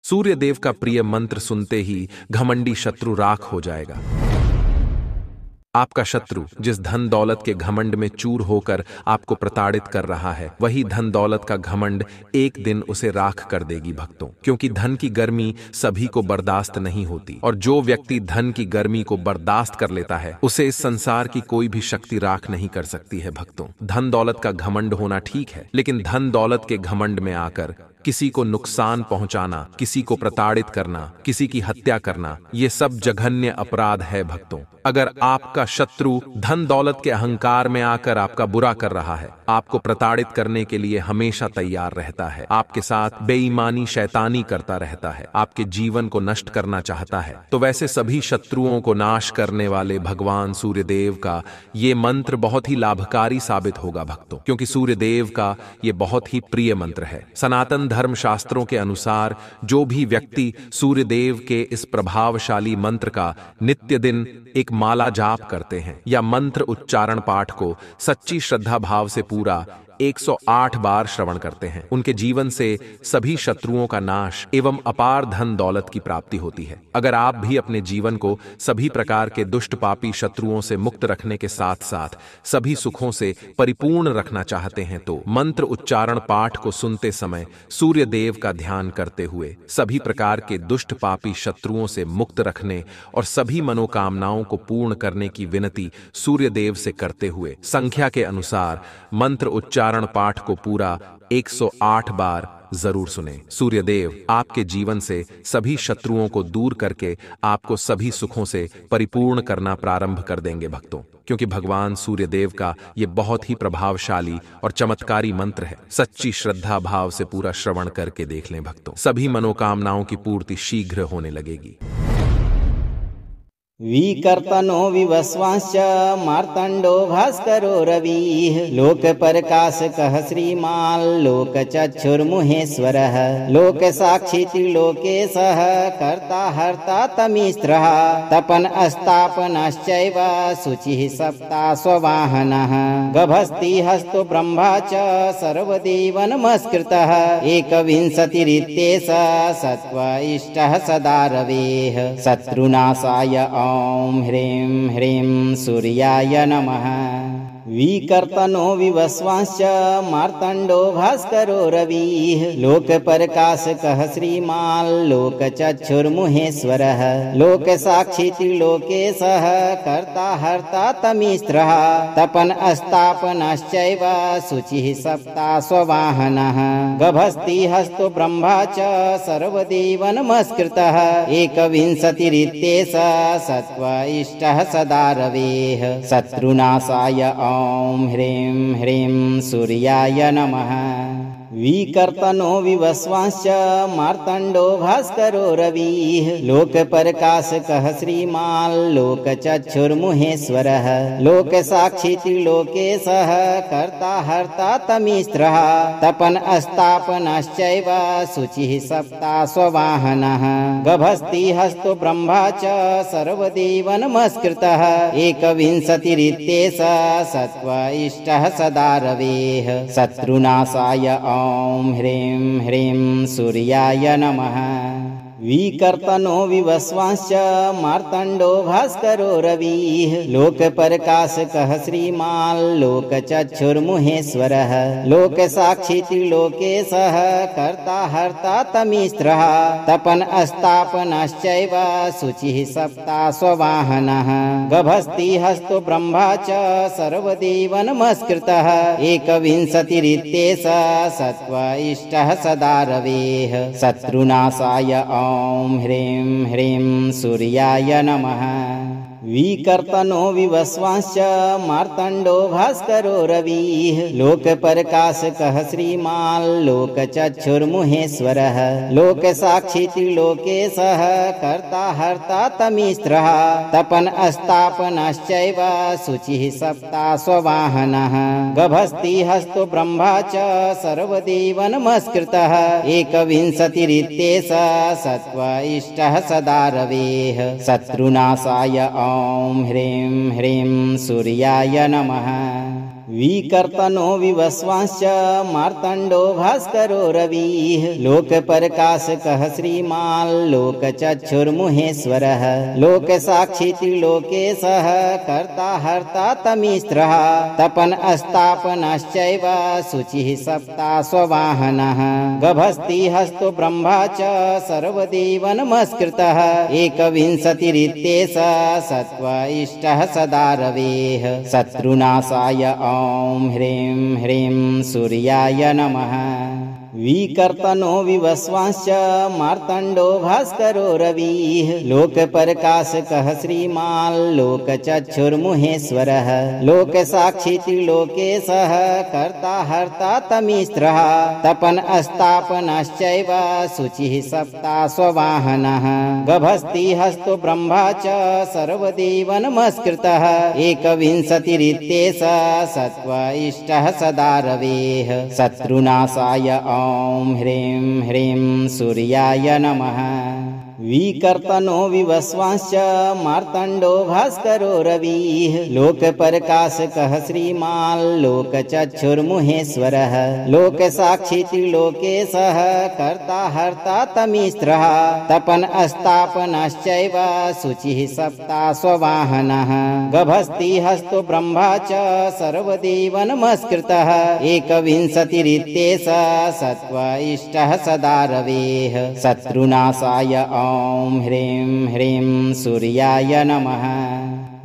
सूर्य देव का प्रिय मंत्र सुनते ही घमंडी शत्रु राख हो जाएगा। आपका शत्रु जिस धन दौलत के घमंड में चूर होकर आपको प्रताड़ित कर रहा है, वही धन दौलत का घमंड एक दिन उसे राख कर देगी भक्तों। क्योंकि धन की गर्मी सभी को बर्दाश्त नहीं होती, और जो व्यक्ति धन की गर्मी को बर्दाश्त कर लेता है उसे इस संसार की कोई भी शक्ति राख नहीं कर सकती है भक्तों। धन दौलत का घमंड होना ठीक है, लेकिन धन दौलत के घमंड में आकर किसी को नुकसान पहुंचाना, किसी को प्रताड़ित करना, किसी की हत्या करना, ये सब जघन्य अपराध है भक्तों। अगर आपका शत्रु धन दौलत के अहंकार में आकर आपका बुरा कर रहा है, आपको प्रताड़ित करने के लिए हमेशा तैयार रहता है, आपके साथ बेईमानी शैतानी करता रहता है, आपके जीवन को नष्ट करना चाहता है, तो वैसे सभी शत्रुओं को नाश करने वाले भगवान सूर्यदेव का ये मंत्र बहुत ही लाभकारी साबित होगा भक्तों। क्योंकि सूर्यदेव का ये बहुत ही प्रिय मंत्र है। सनातन धर्म शास्त्रों के अनुसार जो भी व्यक्ति सूर्यदेव के इस प्रभावशाली मंत्र का नित्य दिन एक माला जाप करते हैं या मंत्र उच्चारण पाठ को सच्ची श्रद्धा भाव से पूरा 108 बार श्रवण करते हैं, उनके जीवन से सभी शत्रुओं का नाश एवं अपार धन दौलत की प्राप्ति होती है। अगर आप भी अपने जीवन को सभी प्रकार के दुष्ट पापी शत्रुओं से मुक्त रखने के साथ साथ सभी सुखों से परिपूर्ण रखना चाहते हैं, तो मंत्र उच्चारण पाठ को सुनते समय सूर्य देव का ध्यान करते हुए सभी प्रकार के दुष्ट पापी शत्रुओं से मुक्त रखने और सभी मनोकामनाओं को पूर्ण करने की विनती सूर्य देव से करते हुए संख्या के अनुसार मंत्र उच्चारण पाठ को पूरा 108 बार जरूर सुने। सूर्यदेव आपके जीवन से सभी शत्रुओं को दूर करके आपको सभी सुखों से परिपूर्ण करना प्रारंभ कर देंगे भक्तों। क्योंकि भगवान सूर्यदेव का ये बहुत ही प्रभावशाली और चमत्कारी मंत्र है। सच्ची श्रद्धा भाव से पूरा श्रवण करके देख लें भक्तों, सभी मनोकामनाओं की पूर्ति शीघ्र होने लगेगी। विकर्तनो विवस्वांश्च मार्तंडो भास्करो रविः लोकप्रकाशकः श्रीमान् लोकचक्षुर्मुहेश्वरः लोकसाक्षी त्रिलोकेशः कर्ता हर्ता तमिस्रः तपन अस्तापनश्चैव शुचिः सप्ता स्ववाहनः गभस्ति हस्तो ब्रह्मा च सर्वदेव नमस्कृतः एकविंशतिरित्येष सत्त्व इष्टः सदा रवेः शत्रुनाशाय ओम ह्रीं ह्रीं सूर्याय नमः। विकर्तनो विवस्वांश्च मार्तंडो भास्करो रविः लोकप्रकाशकः श्रीमान् लोकचक्षुर्मुहेश्वरः लोकसाक्षी त्रिलोकेशः कर्ता हर्ता तमिस्रः तपन अस्तापनश्चैव शुचिः सप्ता स्ववाहनः गभस्ति हस्तो ब्रह्मा च सर्वदेव नमस्कृतः एकविंशतिरित्येष सत्त्व इष्टः सदा रवेः शत्रुनाशाय ओम ह्रीं ह्रीं सूर्याय नमः। विकर्तनो विवस्वांश्च मार्तंडो भास्करो रविः लोकप्रकाशकः श्रीमान् लोकचक्षुर्मुहेश्वरः लोकसाक्षी त्रिलोकेशः कर्ता हर्ता तमिस्रः तपन अस्तापनश्चैव शुचिः सप्ता स्ववाहनः गभस्ति हस्तो ब्रह्मा च सर्वदेव नमस्कृतः एकविंशतिरित्येष सत्त्व इष्टः सदा रवेः शत्रुनाशाय ओम ह्रीं ह्रीं सूर्याय नमः। विकर्तनो विवस्वांश्च मार्तंडो भास्करो रविः लोकप्रकाशकः श्रीमान् लोकचक्षुर्मुहेश्वरः लोकसाक्षी त्रिलोकेशः कर्ता हर्ता तमिस्रः तपन अस्तापनश्चैव शुचिः सप्ता स्ववाहनः गभस्ति हस्तो ब्रह्मा च सर्वदेव नमस्कृतः एकविंशतिरित्येष सत्त्व इष्टः सदा रवेः शत्रुनाशाय ओम ह्रीं ह्रीं सूर्याय नमः। विकर्तनो विवस्वांश्च मार्तंडो भास्करो रविः लोकप्रकाशकः श्रीमान् लोकचक्षुर्मुहेश्वरः लोकसाक्षी त्रिलोकेशः कर्ता हर्ता तमिस्रः तपन अस्तापनश्चैव शुचिः सप्ता स्ववाहनः गभस्ति हस्तो ब्रह्मा च सर्वदेव नमस्कृतः एकविंशतिरित्येष सत्त्व इष्टः सदा रवेः शत्रुनाशाय ओम ह्रीं ह्रीं सूर्याय नमः। विकर्तनो विवस्वांश्च मार्तण्डो भास्करो रविः लोकप्रकाशकः श्रीमाल्लोकचक्षुर्मुहेश्वरः लोकसाक्षी त्रिलोकेशः कर्ता हर्ता तमीस्त्रः तपन अस्तापनश्चैव शुचिः सप्ता स्ववाहनः गभस्ति हस्तो ब्रह्मा च सर्वदेव नमस्कृतः एकविंशतिरित्येष सत्व इष्टः सदा रवेः शत्रुनाशाय ॐ ह्रीं ह्रीं सूर्याय नमः विकर्तनो विवस्वांश्च मार्तण्डो भास्करो रविः लोकप्रकाशकः श्रीमाल्लोकचक्षुर्मुहेश्वरः लोकसाक्षी त्रिलोकेशः कर्ता हर्ता तमीस्त्रः तपन अस्तापनश्चैव शुचिः सप्ता स्ववाहनः गभस्ति हस्तो ब्रह्मा च सर्वदेव नमस्कृतः एकविंशतिरित्येष सत्व इष्टः सदा रवेः शत्रुनाशाय ॐ ह्रीं ह्रीं सूर्याय नमः विकर्तनो विवस्वांश्च मार्तण्डो भास्करो रविः लोकप्रकाशकः श्रीमाल्लोकचक्षुर्मुहेश्वरः लोकसाक्षी त्रिलोकेशः कर्ता हर्ता तमीस्त्रः तपन अस्तापनश्चैव शुचिः सप्ता स्ववाहनः गभस्ति हस्तो ब्रह्मा च सर्वदेव नमस्कृतः एकविंशतिरित्येष सत्व इष्टः सदा रवेः शत्रुनाशाय ॐ ह्रीं ह्रीं सूर्याय नमः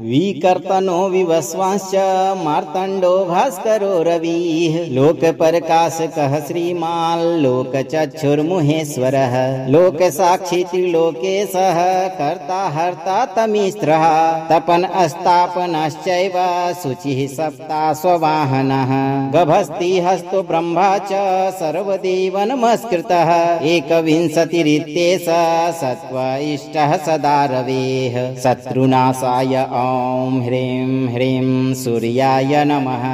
विकर्तनो विवस्वांश्च मार्तण्डो भास्करो रविः लोकप्रकाशकः श्रीमाल्लोकचक्षुर्मुहेश्वरः लोकसाक्षी त्रिलोकेशः कर्ता हर्ता तमीस्त्रः तपन अस्तापनश्चैव शुचिः सप्ता स्ववाहनः गभस्ति हस्तो ब्रह्मा च सर्वदेव नमस्कृतः एकविंशतिरित्येष सत्व इष्टः सदा रवेः शत्रुनाशाय ॐ ह्रीं ह्रीं सूर्याय नमः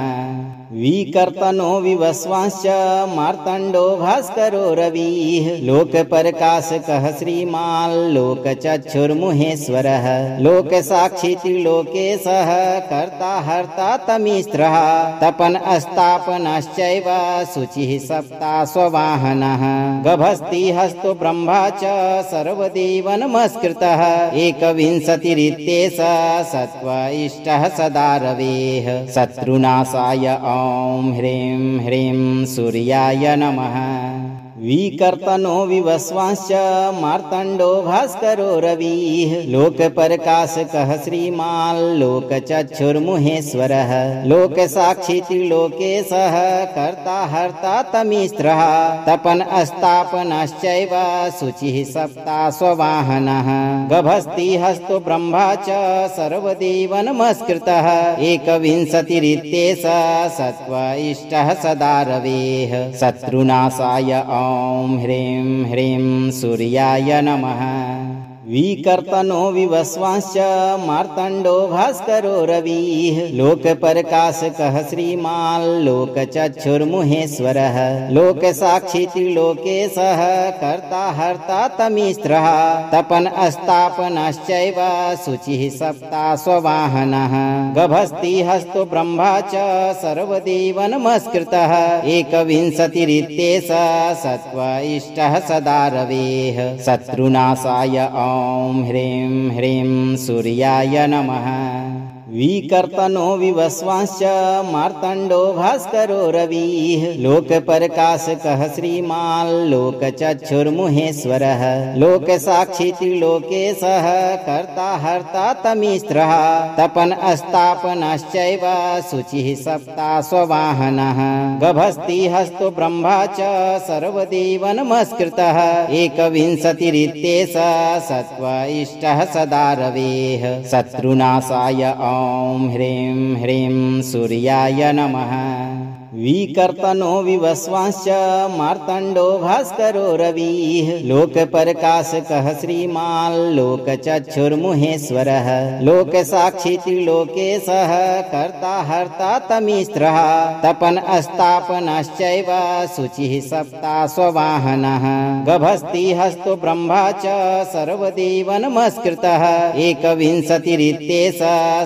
विकर्तनो विवस्वांश्च मार्तण्डो भास्करो रविः लोकप्रकाशकः श्रीमाल्लोकचक्षुर्मुहेश्वरः लोकसाक्षी त्रिलोकेशः कर्ता हर्ता तमीस्त्रः तपन अस्तापनश्चैव शुचिः सप्ता स्ववाहनः गभस्ति हस्तो ब्रह्मा च सर्वदेव नमस्कृतः एकविंशतिरित्येष सत्व इष्टः सदा रवेः शत्रुनाशाय ॐ ह्रीं ह्रीं सूर्याय नमः विकर्तनो विवस्वांश्च मार्तण्डो भास्करो रविः लोकप्रकाशकः श्रीमाल्लोकचक्षुर्मुहेश्वरः लोकसाक्षी त्रिलोकेशः कर्ता हर्ता तमीस्त्रः तपन अस्तापनश्चैव शुचिः सप्ता स्ववाहनः गभस्ति हस्तो ब्रह्मा च सर्वदेव नमस्कृतः एकविंशतिरित्येष सत्व इष्टः सदा रवेः शत्रुनाशाय ॐ ह्रीं ह्रीं सूर्याय नमः विकर्तनो विवस्वांश्च मार्तण्डो भास्करो रविः लोकप्रकाशकः श्रीमाल्लोकचक्षुर्मुहेश्वरः लोकसाक्षी त्रिलोकेशः कर्ता हर्ता तमीस्त्रः तपन अस्तापनश्चैव शुचिः सप्ता स्ववाहनः गभस्ति हस्तो ब्रह्मा च सर्वदेव नमस्कृतः एकविंशतिरित्येष सत्व इष्टः सदा रवेः शत्रुनाशाय ॐ ह्रीं ह्रीं सूर्याय नमः विकर्तनो विवस्वांश्च मार्तण्डो भास्करो रविः लोकप्रकाशकः श्रीमाल्लोकचक्षुर्मुहेश्वरः लोकसाक्षी त्रिलोकेशः कर्ता हर्ता तमीस्त्रः तपन अस्तापनश्चैव शुचिः सप्ता स्ववाहनः गभस्ति हस्तो ब्रह्मा च सर्वदेव नमस्कृतः एकविंशतिरित्येष सत्व इष्टः सदा रवेः शत्रुनाशाय ॐ ह्रीं ह्रीं सूर्याय नमः विकर्तनो विवस्वांश्च मार्तण्डो भास्करो रविः लोकप्रकाशकः श्रीमान् लोकचक्षुर्मुहेश्वरः लोकसाक्षी त्रिलोकेशः कर्ता हर्ता तमीस्त्रः तपन अस्तापनश्चैव शुचिः सप्ता स्ववाहनः गभस्ति हस्तो ब्रह्मा च सर्वदेव नमस्कृतः एकविंशतिरित्येष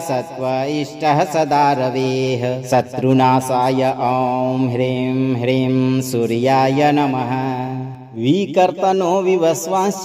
सत्व इष्टः सदा रवेः शत्रुनाशाय ॐ ह्रीं ह्रीं सूर्याय नमः विकर्तनो विवस्वांश्च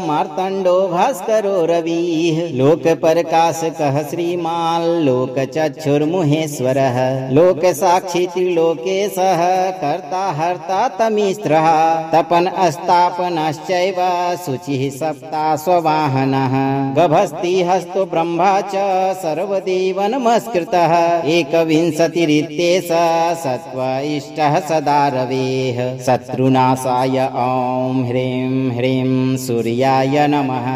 मार्तण्डो भास्करो रविः लोकप्रकाशकः श्रीमान् लोकचक्षुर्मुहेश्वरः लोकसाक्षी त्रिलोकेशः कर्ता हर्ता तमीस्त्रः तपन अस्तापनश्चैव शुचिः सप्ता स्ववाहनः गभस्ति हस्तो ब्रह्मा च सर्वदेव नमस्कृतः एकविंशतिरित्येष सत्व इष्टः सदा रवेः शत्रुनाशाय ॐ ह्रीं ह्रीं सूर्याय नमः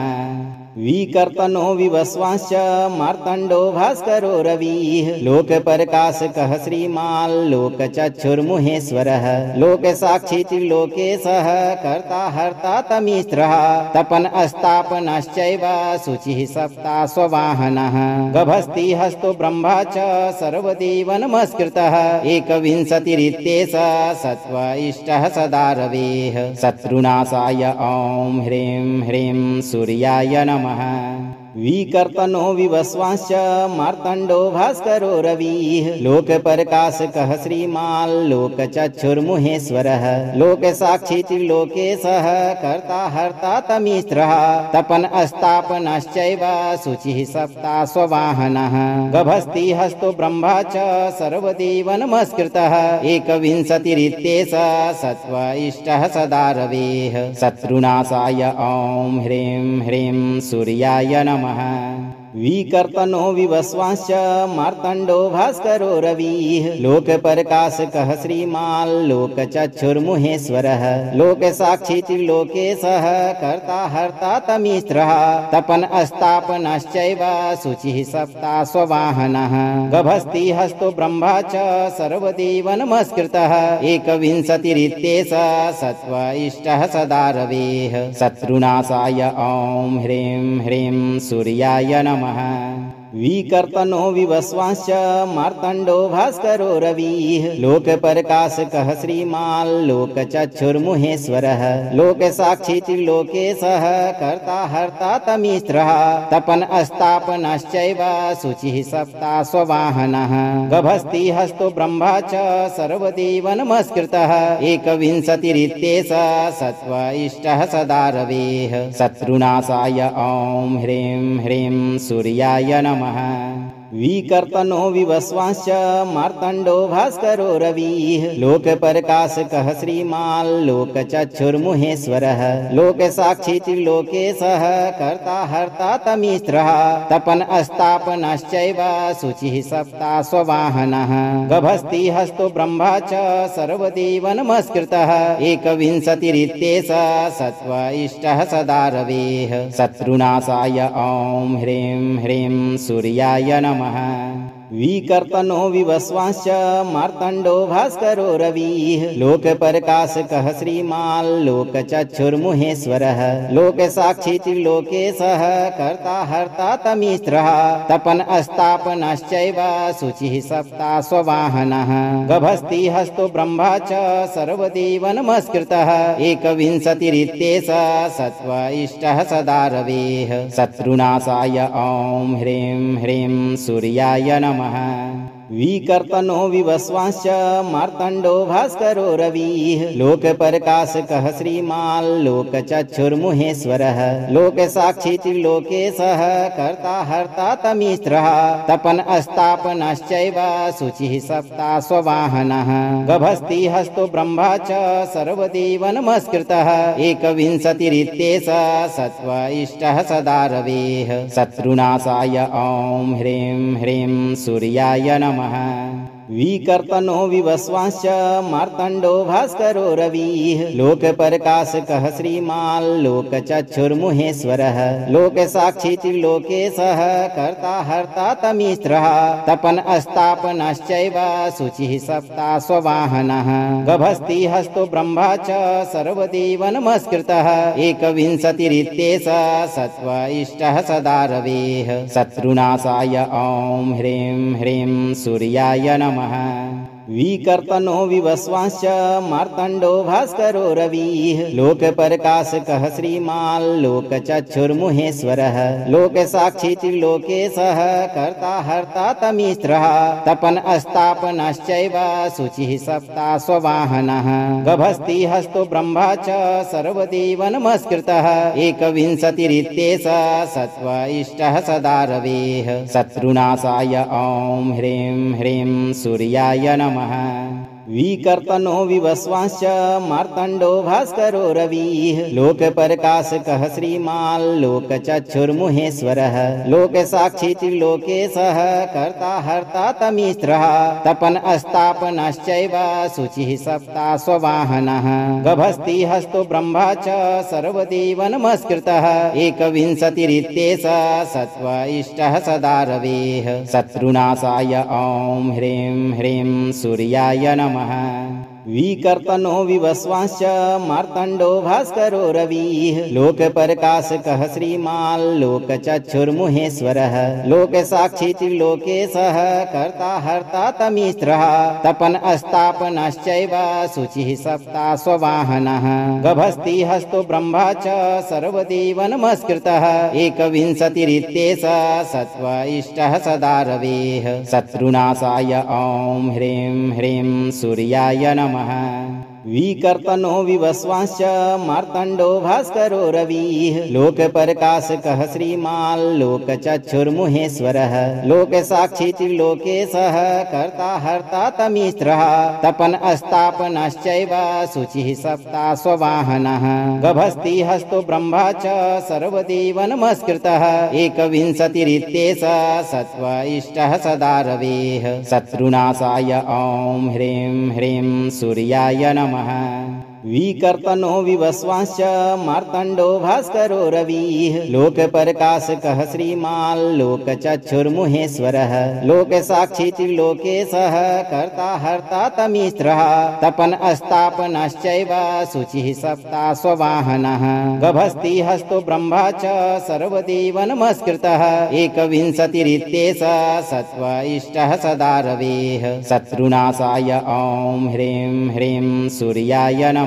विकर्तनो विवस्वांश्च मार्तण्डो भास्करो रविः लोकप्रकाशकः श्रीमान् लोकचक्षुर्मुहेश्वरः लोकसाक्षी त्रिलोकेशः कर्ता हर्ता तमीस्त्रः तपन अस्तापनश्चैव शुचिः सप्ता स्ववाहनः गभस्ति हस्तो ब्रह्मा च सर्वदेव नमस्कृतः एकविंशतिरित्येष सत्व इष्टः सदा रवेः शत्रुनाशाय ॐ ह्रीं ह्रीं सूर्याय नमः विकर्तनो विवस्वांश्च मार्तण्डो भास्करो रविः लोकप्रकाशकः श्रीमान् लोकचक्षुर्मुहेश्वरः लोकसाक्षी त्रिलोकेशः कर्ता हर्ता तमीस्त्रः तपन अस्तापनश्चैव शुचिः सप्ता स्ववाहनः गभस्ति हस्तो ब्रह्मा च सर्वदेव नमस्कृतः एकविंशतिरित्येष सत्व इष्टः सदा रवेः शत्रुनाशाय ॐ ह्रीं ह्रीं सूर्याय नमः विकर्तनो विवस्वांश्च मार्तण्डो भास्करो रविः लोकप्रकाशकः श्रीमान् लोकचक्षुर्मुहेश्वरः लोकसाक्षी त्रिलोकेशः कर्ता हर्ता तमीस्त्रः तपन अस्तापनश्चैव शुचिः सप्ता स्ववाहनः गभस्ति हस्तो ब्रह्मा च सर्वदेव नमस्कृतः एकविंशतिरित्येष सत्व इष्टः सदा रवेः शत्रुनाशाय ॐ ह्रीं ह्रीं सूर्याय नमः विकर्तनो विवस्वांश्च मार्तण्डो भास्करो रविः लोकप्रकाशकः श्रीमान् लोकचक्षुर्मुहेश्वरः लोकसाक्षी त्रिलोकेशः कर्ता हर्ता तमीस्त्रः तपन अस्तापनश्चैव शुचिः सप्ता स्ववाहनः गभस्ति हस्तो ब्रह्मा च सर्वदेव नमस्कृतः एकविंशतिरित्येष सत्व इष्टः सदा रवेः शत्रुनाशाय ॐ ह्रीं ह्रीं सूर्याय नमः विकर्तनो विवस्वांश्च मार्तण्डो भास्करो रविः लोकप्रकाशकः श्रीमान् लोकचक्षुर्मुहेश्वरः लोकसाक्षी त्रिलोकेशः कर्ता हर्ता तमीस्त्रः तपन अस्तापनश्चैव शुचिः सप्ता स्ववाहनः गभस्ति हस्तो ब्रह्मा च सर्वदेव नमस्कृतः एकविंशतिरित्येष सत्व इष्टः सदा रवेः शत्रुनाशाय ॐ ह्रीं ह्रीं सूर्याय नमः विकर्तनो विवस्वांश्च मार्तण्डो भास्करो रविः लोकप्रकाशकः श्रीमान् लोकचक्षुर्मुहेश्वरः लोकसाक्षी त्रिलोकेशः कर्ता हर्ता तमीस्त्रः तपन अस्तापनश्चैव शुचिः सप्ता स्ववाहनः गभस्ति हस्तो ब्रह्मा च सर्वदेव नमस्कृतः एकविंशतिरित्येष सत्व इष्टः सदा रवेः शत्रुनाशाय ॐ ह्रीं ह्रीं सूर्याय नमः विकर्तनो विवस्वांश्च मार्तण्डो भास्करो रविः लोकप्रकाशकः श्रीमान् लोकचक्षुर्मुहेश्वरः लोकसाक्षी त्रिलोकेशः कर्ता हर्ता तमीस्त्रः तपन अस्तापनश्चैव शुचिः सप्ता स्ववाहनः गभस्ति हस्तो ब्रह्मा च सर्वदेव नमस्कृतः एकविंशतिरित्येष सत्व इष्टः सदा रवेः शत्रुनाशाय ॐ ह्रीं ह्रीं सूर्याय नमः विकर्तनो विवस्वांश्च मार्तण्डो भास्करो रविः लोकप्रकाशकः श्रीमाल्लोकचक्षुर्मुहेश्वरः लोकसाक्षी त्रिलोकेशः कर्ता हर्ता तमिस्रः तपन अस्तापनश्चैव शुचिः सप्ता स्ववाहनः गभस्ति हस्तो ब्रह्मा च सर्वदेव नमस्कृतः एकविंशतिरित्येष सत्व इष्टः सदा रवेः शत्रुनाशाय ॐ ह्रीं ह्रीं सूर्याय नमः विकर्तनो विवस्वांश्च मार्तण्डो भास्करो रविः लोकप्रकाशकः श्रीमाल्लोकचक्षुर्मुहेश्वरः लोकसाक्षी त्रिलोकेशः कर्ता हर्ता तमिस्रः तपन अस्तापनश्चैव शुचिः सप्ता स्ववाहनः गभस्ति हस्तो ब्रह्मा च सर्वदेव नमस्कृतः एकविंशतिरित्येष सत्व इष्टः सदा रवेः शत्रुनाशाय ॐ ह्रीं ह्रीं सूर्याय नमः विकर्तनो विवस्वांश्च मार्तण्डो भास्करो रविः लोकप्रकाशकः श्रीमाल्लोकचक्षुर्मुहेश्वरः लोकसाक्षी त्रिलोकेशः कर्ता हर्ता तमिस्रः तपन अस्तापनश्चैव शुचिः सप्ता स्ववाहनः गभस्ति हस्तो ब्रह्मा च सर्वदेव नमस्कृतः एकविंशतिरित्येष सत्व इष्टः सदा रवेः शत्रुनाशाय ॐ ह्रीं ह्रीं सूर्याय नमः विकर्तनो विवस्वांश्च मार्तण्डो भास्करो रविः लोकप्रकाशकः श्रीमाल्लोकचक्षुर्मुहेश्वरः लोकसाक्षी त्रिलोकेशः कर्ता हर्ता तमिस्रः तपन अस्तापनश्चैव शुचिः सप्ता स्ववाहनः गभस्ति हस्तो ब्रह्मा च सर्वदेव नमस्कृतः एकविंशतिरित्येष सत्व इष्टः सदा रवेः शत्रुनाशाय ॐ ह्रीं ह्रीं सूर्याय नमः विकर्तनो विवस्वांश्च मार्तण्डो भास्करो रविः लोकप्रकाशकः श्रीमाल्लोकचक्षुर्मुहेश्वरः लोकसाक्षी त्रिलोकेशः कर्ता हर्ता तमिस्रः तपन अस्तापनश्चैव शुचिः सप्ता स्ववाहनः गभस्ति हस्तो ब्रह्मा च सर्वदेव नमस्कृतः एकविंशतिरित्येष सत्व इष्टः सदा रवेः शत्रुनाशाय ॐ ह्रीं ह्रीं सूर्याय नमः विकर्तनो विवस्वांश्च मार्तण्डो भास्करो रविः लोकप्रकाशकः श्रीमाल्लोकचक्षुर्मुहेश्वरः लोकसाक्षी त्रिलोकेशः कर्ता हर्ता तमिस्रः तपन अस्तापनश्चैव शुचिः सप्ता स्ववाहनः गभस्ति हस्तो ब्रह्मा च सर्वदेव नमस्कृतः एकविंशतिरित्येष सत्व इष्टः सदा रवेः शत्रुनाशाय ॐ ह्रीं ह्रीं सूर्याय नमः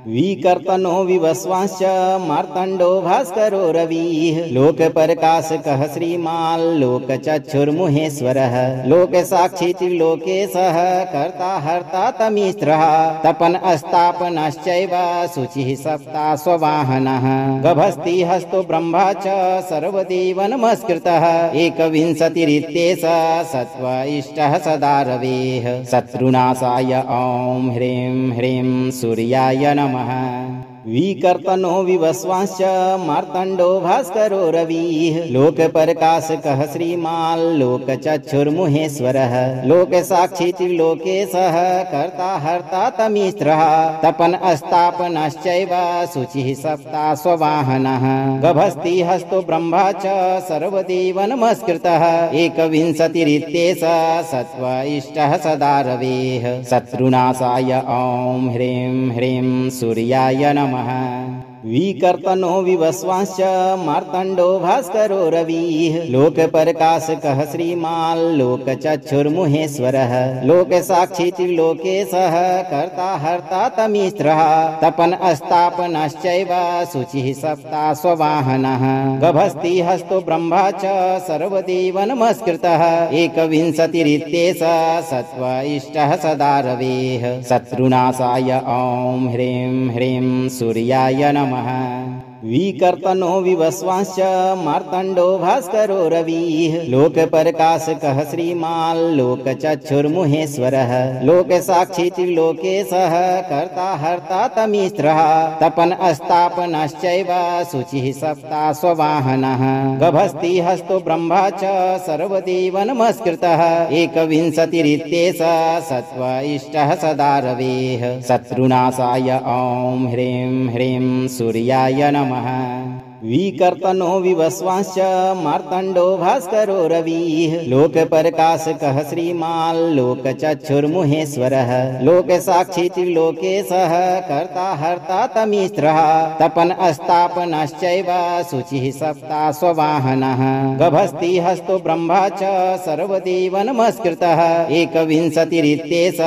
विकर्तनो विवस्वांश्च मार्तण्डो भास्करो रविः लोकप्रकाशकः श्रीमाल्लोकचक्षुर्मुहेश्वरः लोकसाक्षी त्रिलोकेशः कर्ता हर्ता तमिस्रः तपन अस्तापनश्चैव शुचिः सप्ता स्ववाहनः गभस्ति हस्तो ब्रह्मा च सर्वदेव नमस्कृतः एकविंशतिरित्येष सत्व इष्टः सदा रवेः शत्रुनाशाय ॐ ह्रीं ह्रीं सूर्याय नमः विकर्तनो विवस्वांश्च मार्तण्डो भास्करो रविः लोकप्रकाशकः श्रीमाल्लोकचक्षुर्मुहेश्वरः लोकसाक्षी त्रिलोकेशः कर्ता हर्ता तमिस्रः तपन अस्तापनश्चैव शुचिः सप्ता स्ववाहनः गभस्ति हस्तो ब्रह्मा च सर्वदेव नमस्कृतः एकविंशतिरित्येष सत्व इष्टः सदा रवेः शत्रुनाशाय ॐ ह्रीं ह्रीं सूर्याय नमः विकर्तनो विवस्वांश्च मार्तण्डो भास्करो रविः लोकप्रकाशकः श्रीमाल्लोकचक्षुर्मुहेश्वरः लोकसाक्षी त्रिलोकेशः कर्ता हर्ता तमिस्रः तपन अस्तापनश्चैव शुचिः सप्ता स्ववाहनः गभस्ति हस्तो ब्रह्मा च सर्वदेव नमस्कृतः एकविंशतिरित्येष सत्व इष्टः सदा रवेः शत्रुनाशाय ॐ ह्रीं ह्रीं सूर्याय नमः विकर्तनो विवस्वांश्च मार्तण्डो भास्करो रविः लोकप्रकाशकः श्रीमाल्लोकचक्षुर्मुहेश्वरः लोकसाक्षी त्रिलोकेशः कर्ता हर्ता तमीस्रः तपन अस्तापनश्चैव शुचिः सप्ता स्ववाहनः गभस्ति हस्तो ब्रह्मा च सर्वदेव नमस्कृतः एकविंशतिरित्येष सत्व इष्टः सदा रवेः शत्रुनाशाय ॐ ह्रीं ह्रीं सूर्याय नमः विकर्तनो विवस्वांश्च मार्तण्डो भास्करो रविः लोकप्रकाशकः श्रीमाल्लोकचक्षुर्मुहेश्वरः लोकसाक्षी त्रिलोकेशः कर्ता हर्ता तमीस्रः तपन अस्तापनश्चैव शुचिः सप्ता स्ववाहनः गभस्ति हस्तो ब्रह्मा च सर्वदेव नमस्कृतः एकविंशतिरित्येष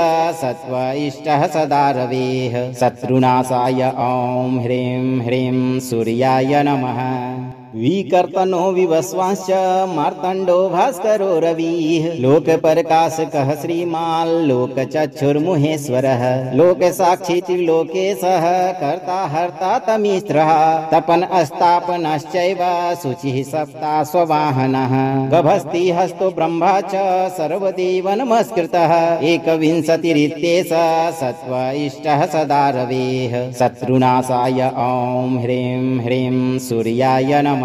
सत्व इष्टः सदा रवेः शत्रुनाशाय ॐ ह्रीं ह्रीं सूर्याय नमः विकर्तनो विवस्वांश्च मार्तण्डो भास्करो रविः लोकप्रकाशकः श्रीमाल्लोकचक्षुर्मुहेश्वरः लोकसाक्षी त्रिलोकेशः कर्ता हर्ता तमीस्रः तपन अस्तापनश्चैव शुचिः सप्ता स्ववाहनः गभस्ति हस्तो ब्रह्मा च सर्वदेव नमस्कृतः एकविंशतिरित्येष सत्व इष्टः सदा रवेः शत्रुनाशाय ॐ ह्रीं ह्रीं सूर्याय नमः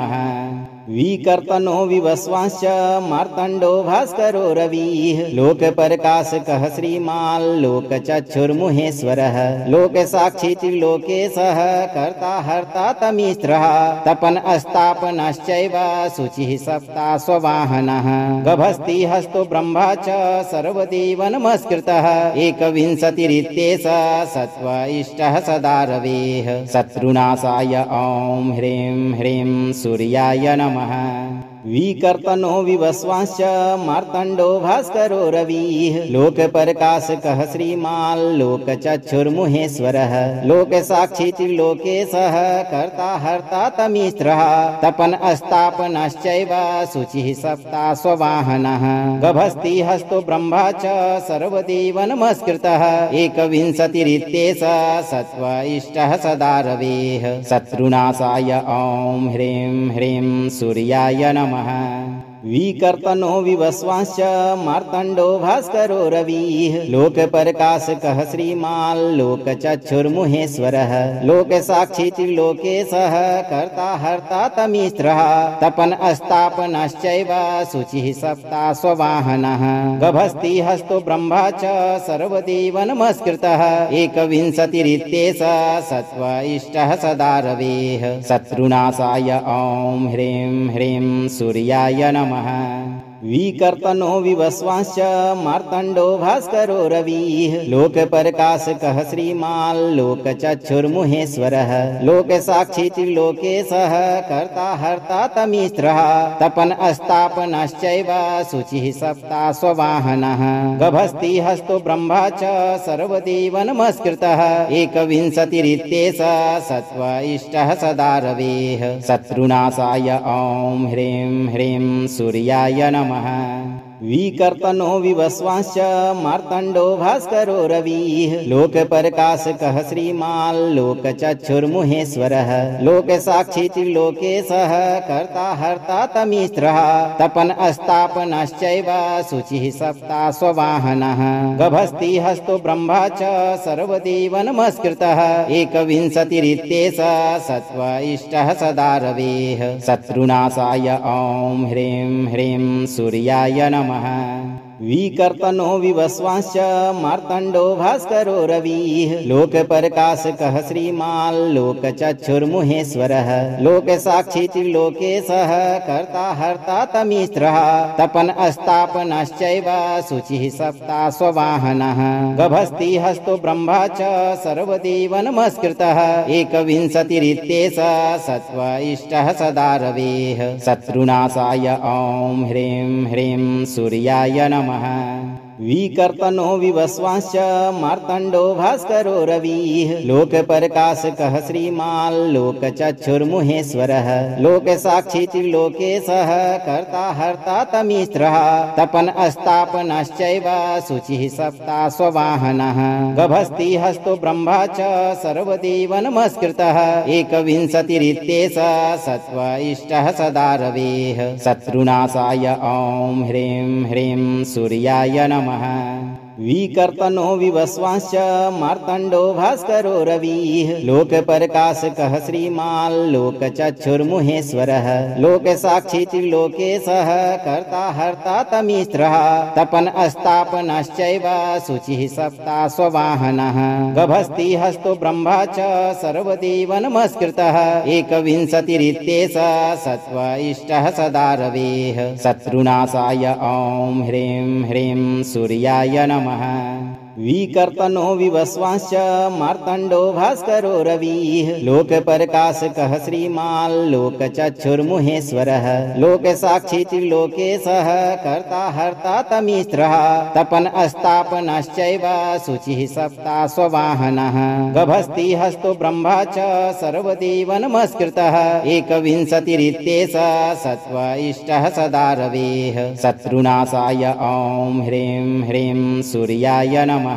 विकर्तनो विवस्वांश्च मार्तण्डो भास्करो रविः लोकप्रकाशकः श्रीमाल्लोकचक्षुर्मुहेश्वरः लोकसाक्षी त्रिलोकेशः कर्ता हर्ता तमीस्रः तपन अस्तापनश्चैव शुचिः सप्ता स्ववाहनः गभस्ति हस्तो ब्रह्मा च सर्वदेव नमस्कृतः एकविंशतिरित्येष सत्व इष्टः सदा रवेः शत्रुनाशाय ॐ ह्रीं ह्रीं सूर्याय नमः विकर्तनो विवस्वांश्च मार्तण्डो भास्करो रविः लोकप्रकाशकः श्रीमाल्लोकचक्षुर्मुहेश्वरः लोकसाक्षी त्रिलोकेशः कर्ता हर्ता तमीस्रः तपन अस्तापनश्चैव शुचिः सप्ता स्ववाहनः गभस्ति हस्तो ब्रह्मा च सर्वदेव नमस्कृतः एकविंशतिरित्येष सत्व इष्टः सदा रवेः शत्रुनाशाय ॐ ह्रीं ह्रीं सूर्याय नमः विकर्तनो विवस्वांश्च मार्तण्डो भास्करो रविः लोकप्रकाशकः श्रीमाल्लोकचक्षुर्मुहेश्वरः लोकसाक्षी त्रिलोकेशः कर्ता हर्ता तमीस्रः तपन अस्तापनश्चैव शुचिः सप्ता स्ववाहनः गभस्ति हस्तो ब्रह्मा च सर्वदेव नमस्कृतः एकविंशतिरित्येष सत्व इष्टः सदा रवेः शत्रुनाशाय ॐ ह्रीं ह्रीं सूर्याय नमः विकर्तनो विवस्वांश्च मार्तण्डो भास्करो रविः लोकप्रकाशकः श्रीमाल्लोकचक्षुर्मुहेश्वरः लोकसाक्षी त्रिलोकेशः कर्ता हर्ता तमीस्रः तपन अस्तापनश्चैव शुचिः सप्ता स्ववाहनः गभस्ति हस्तो ब्रह्मा च सर्वदेव नमस्कृतः एकविंशतिरित्येष सत्व इष्टः सदा रवेः शत्रुनाशाय ॐ ह्रीं ह्रीं सूर्याय नमः विकर्तनो विवस्वांश्च मार्तण्डो भास्करो रविः लोकप्रकाशकः श्रीमाल्लोकचक्षुर्मुहेश्वरः लोकसाक्षी त्रिलोकेशः कर्ता हर्ता तमीस्रः तपन अस्तापनश्चैव शुचिः सप्ता स्ववाहनः गभस्ति हस्तो ब्रह्मा च सर्वदेव नमस्कृतः एकविंशतिरित्येष सत्व इष्टः सदा रवेः शत्रुनाशाय ॐ ह्रीं ह्रीं सूर्याय नमः विकर्तनो विवस्वांश्च मार्तण्डो भास्करो रविः लोकप्रकाशकः श्रीमाल्लोकचक्षुर्मुहेश्वरः लोकसाक्षी त्रिलोकेशः कर्ता हर्ता तमीस्रः तपन अस्तापनश्चैव शुचिः सप्ता स्ववाहनः गभस्ति हस्तो ब्रह्मा च सर्वदेव नमस्कृतः एकविंशतिरित्येष सत्व इष्टः सदा रवेः शत्रुनाशाय ॐ ह्रीं ह्रीं सूर्याय नमः विकर्तनो विवस्वांश्च मार्तण्डो भास्करो रविः लोकप्रकाशकः श्रीमान् लोकचक्षुर्मुहेश्वरः लोकसाक्षी त्रिलोकेशः कर्ता हर्ता तमीस्रः तपन अस्तापनश्चैव शुचिः सप्ता स्ववाहनः गभस्ति हस्तो ब्रह्मा च सर्वदेव नमस्कृतः एकविंशतिरित्येष सत्व इष्टः सदा रवेः शत्रुनाशाय ॐ ह्रीं ह्रीं सूर्याय नमः विकर्तनो विवस्वांश्च मार्तण्डो भास्करो रविः लोकप्रकाशकः श्रीमान् लोकचक्षुर्मुहेश्वरः लोकसाक्षी त्रिलोकेशः कर्ता हर्ता तमीस्रः तपन अस्तापनश्चैव शुचिः सप्ता स्ववाहनः गभस्ति हस्तो ब्रह्मा च सर्वदेव नमस्कृतः एकविंशतिरित्येष सत्व इष्टः सदा रवेः शत्रुनाशाय ॐ ह्रीं ह्रीं सूर्याय नमः विकर्तनो विवस्वांश्च मार्तण्डो भास्करो रविः लोकप्रकाशकः श्रीमान् लोकचक्षुर्मुहेश्वरः लोकसाक्षी त्रिलोकेशः कर्ता हर्ता तमीस्रः तपन अस्तापनश्चैव शुचिः सप्ता स्ववाहनः गभस्ति हस्तो ब्रह्मा च सर्वदेव नमस्कृतः एकविंशतिरित्येष सत्व इष्टः सदा रवेः शत्रुनाशाय ॐ ह्रीं ह्रीं सूर्याय नमः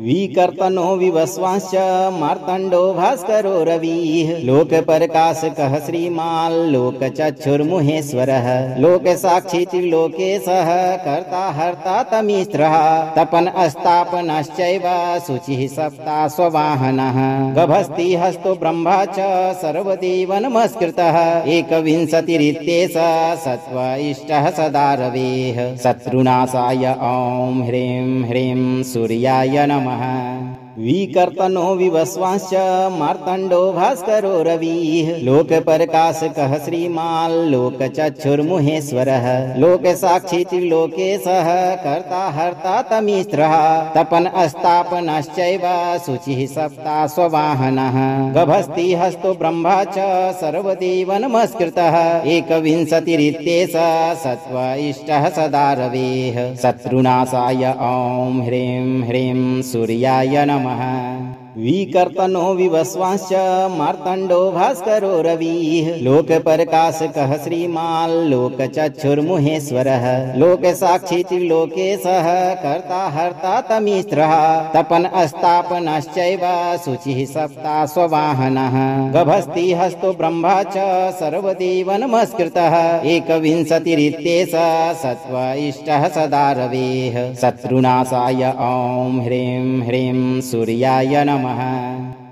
विकर्तनो विवस्वांश्च मार्तण्डो भास्करो रविः लोकप्रकाशकः श्रीमान् लोकचक्षुर्मुहेश्वरः लोकसाक्षी त्रिलोकेशः कर्ता हर्ता तमीस्रः तपन अस्तापनश्चैव शुचिः सप्ता स्ववाहनः गभस्ति हस्तो ब्रह्मा च सर्वदेव नमस्कृतः एकविंशतिरित्येष सत्व इष्टः सदा रवेः शत्रुनाशाय ॐ ह्रीं ह्रीं सूर्याय नमः विकर्तनो विवस्वांश्च मार्तण्डो भास्करो रविः लोकप्रकाशकः श्रीमान् लोकचक्षुर्मुहेश्वरः लोकसाक्षी त्रिलोकेशः कर्ता हर्ता तमीस्रः तपन अस्तापनश्चैव शुचिः सप्ता स्ववाहनः गभस्ति हस्तो ब्रह्मा च सर्वदेव नमस्कृतः एकविंशतिरित्येष सत्व इष्टः सदा रवेः शत्रुनाशाय ॐ ह्रीं ह्रीं सूर्याय नमः विकर्तनो विवस्वांश्च मार्तण्डो भास्करो रविः लोकप्रकाशकः श्रीमान् लोकचक्षुर्मुहेश्वरः लोकसाक्षी त्रिलोकेशः कर्ता हर्ता तमीस्रः तपन अस्तापनश्चैव शुचिः सप्ता स्ववाहनः गभस्ति हस्तो ब्रह्मा च सर्वदेव नमस्कृतः एकविंशतिरित्येष सत्व इष्टः सदा रवेः शत्रुनाशाय ॐ ह्रीं ह्रीं सूर्याय नमः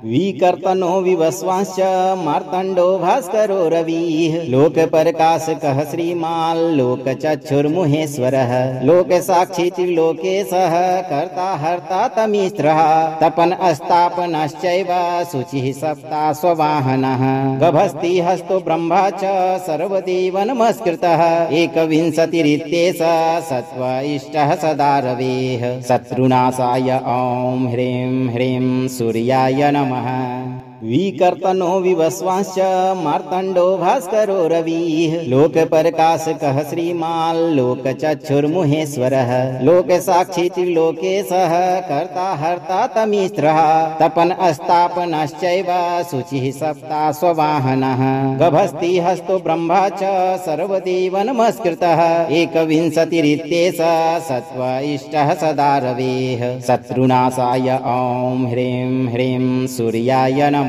विकर्तनो विवस्वांश्च मार्तण्डो भास्करो रविः लोकप्रकाशकः श्रीमान् लोकचक्षुर्मुहेश्वरः लोकसाक्षी त्रिलोकेशः कर्ता हर्ता तमीस्रः तपन अस्तापनश्चैव शुचिः सप्ता स्ववाहनः गभस्ति हस्तो ब्रह्मा च सर्वदेव नमस्कृतः एकविंशतिरित्येष सत्व इष्टः सदा रवेः शत्रुनाशाय ॐ ह्रीं ह्रीं सूर्याय नमः विकर्तनो विवस्वांश्च मार्तण्डो भास्करो रविः लोकप्रकाशकः श्रीमान् लोकचक्षुर्मुहेश्वरः लोकसाक्षी त्रिलोकेशः कर्ता हर्ता तमीस्रः तपन अस्तापनश्चैव शुचिः सप्ता स्ववाहनः गभस्ति हस्तो ब्रह्मा च सर्वदेव नमस्कृतः एकविंशतिरित्येष सत्व इष्टः सदा रवेः शत्रुनाशाय ॐ ह्रीं ह्रीं सूर्याय नमः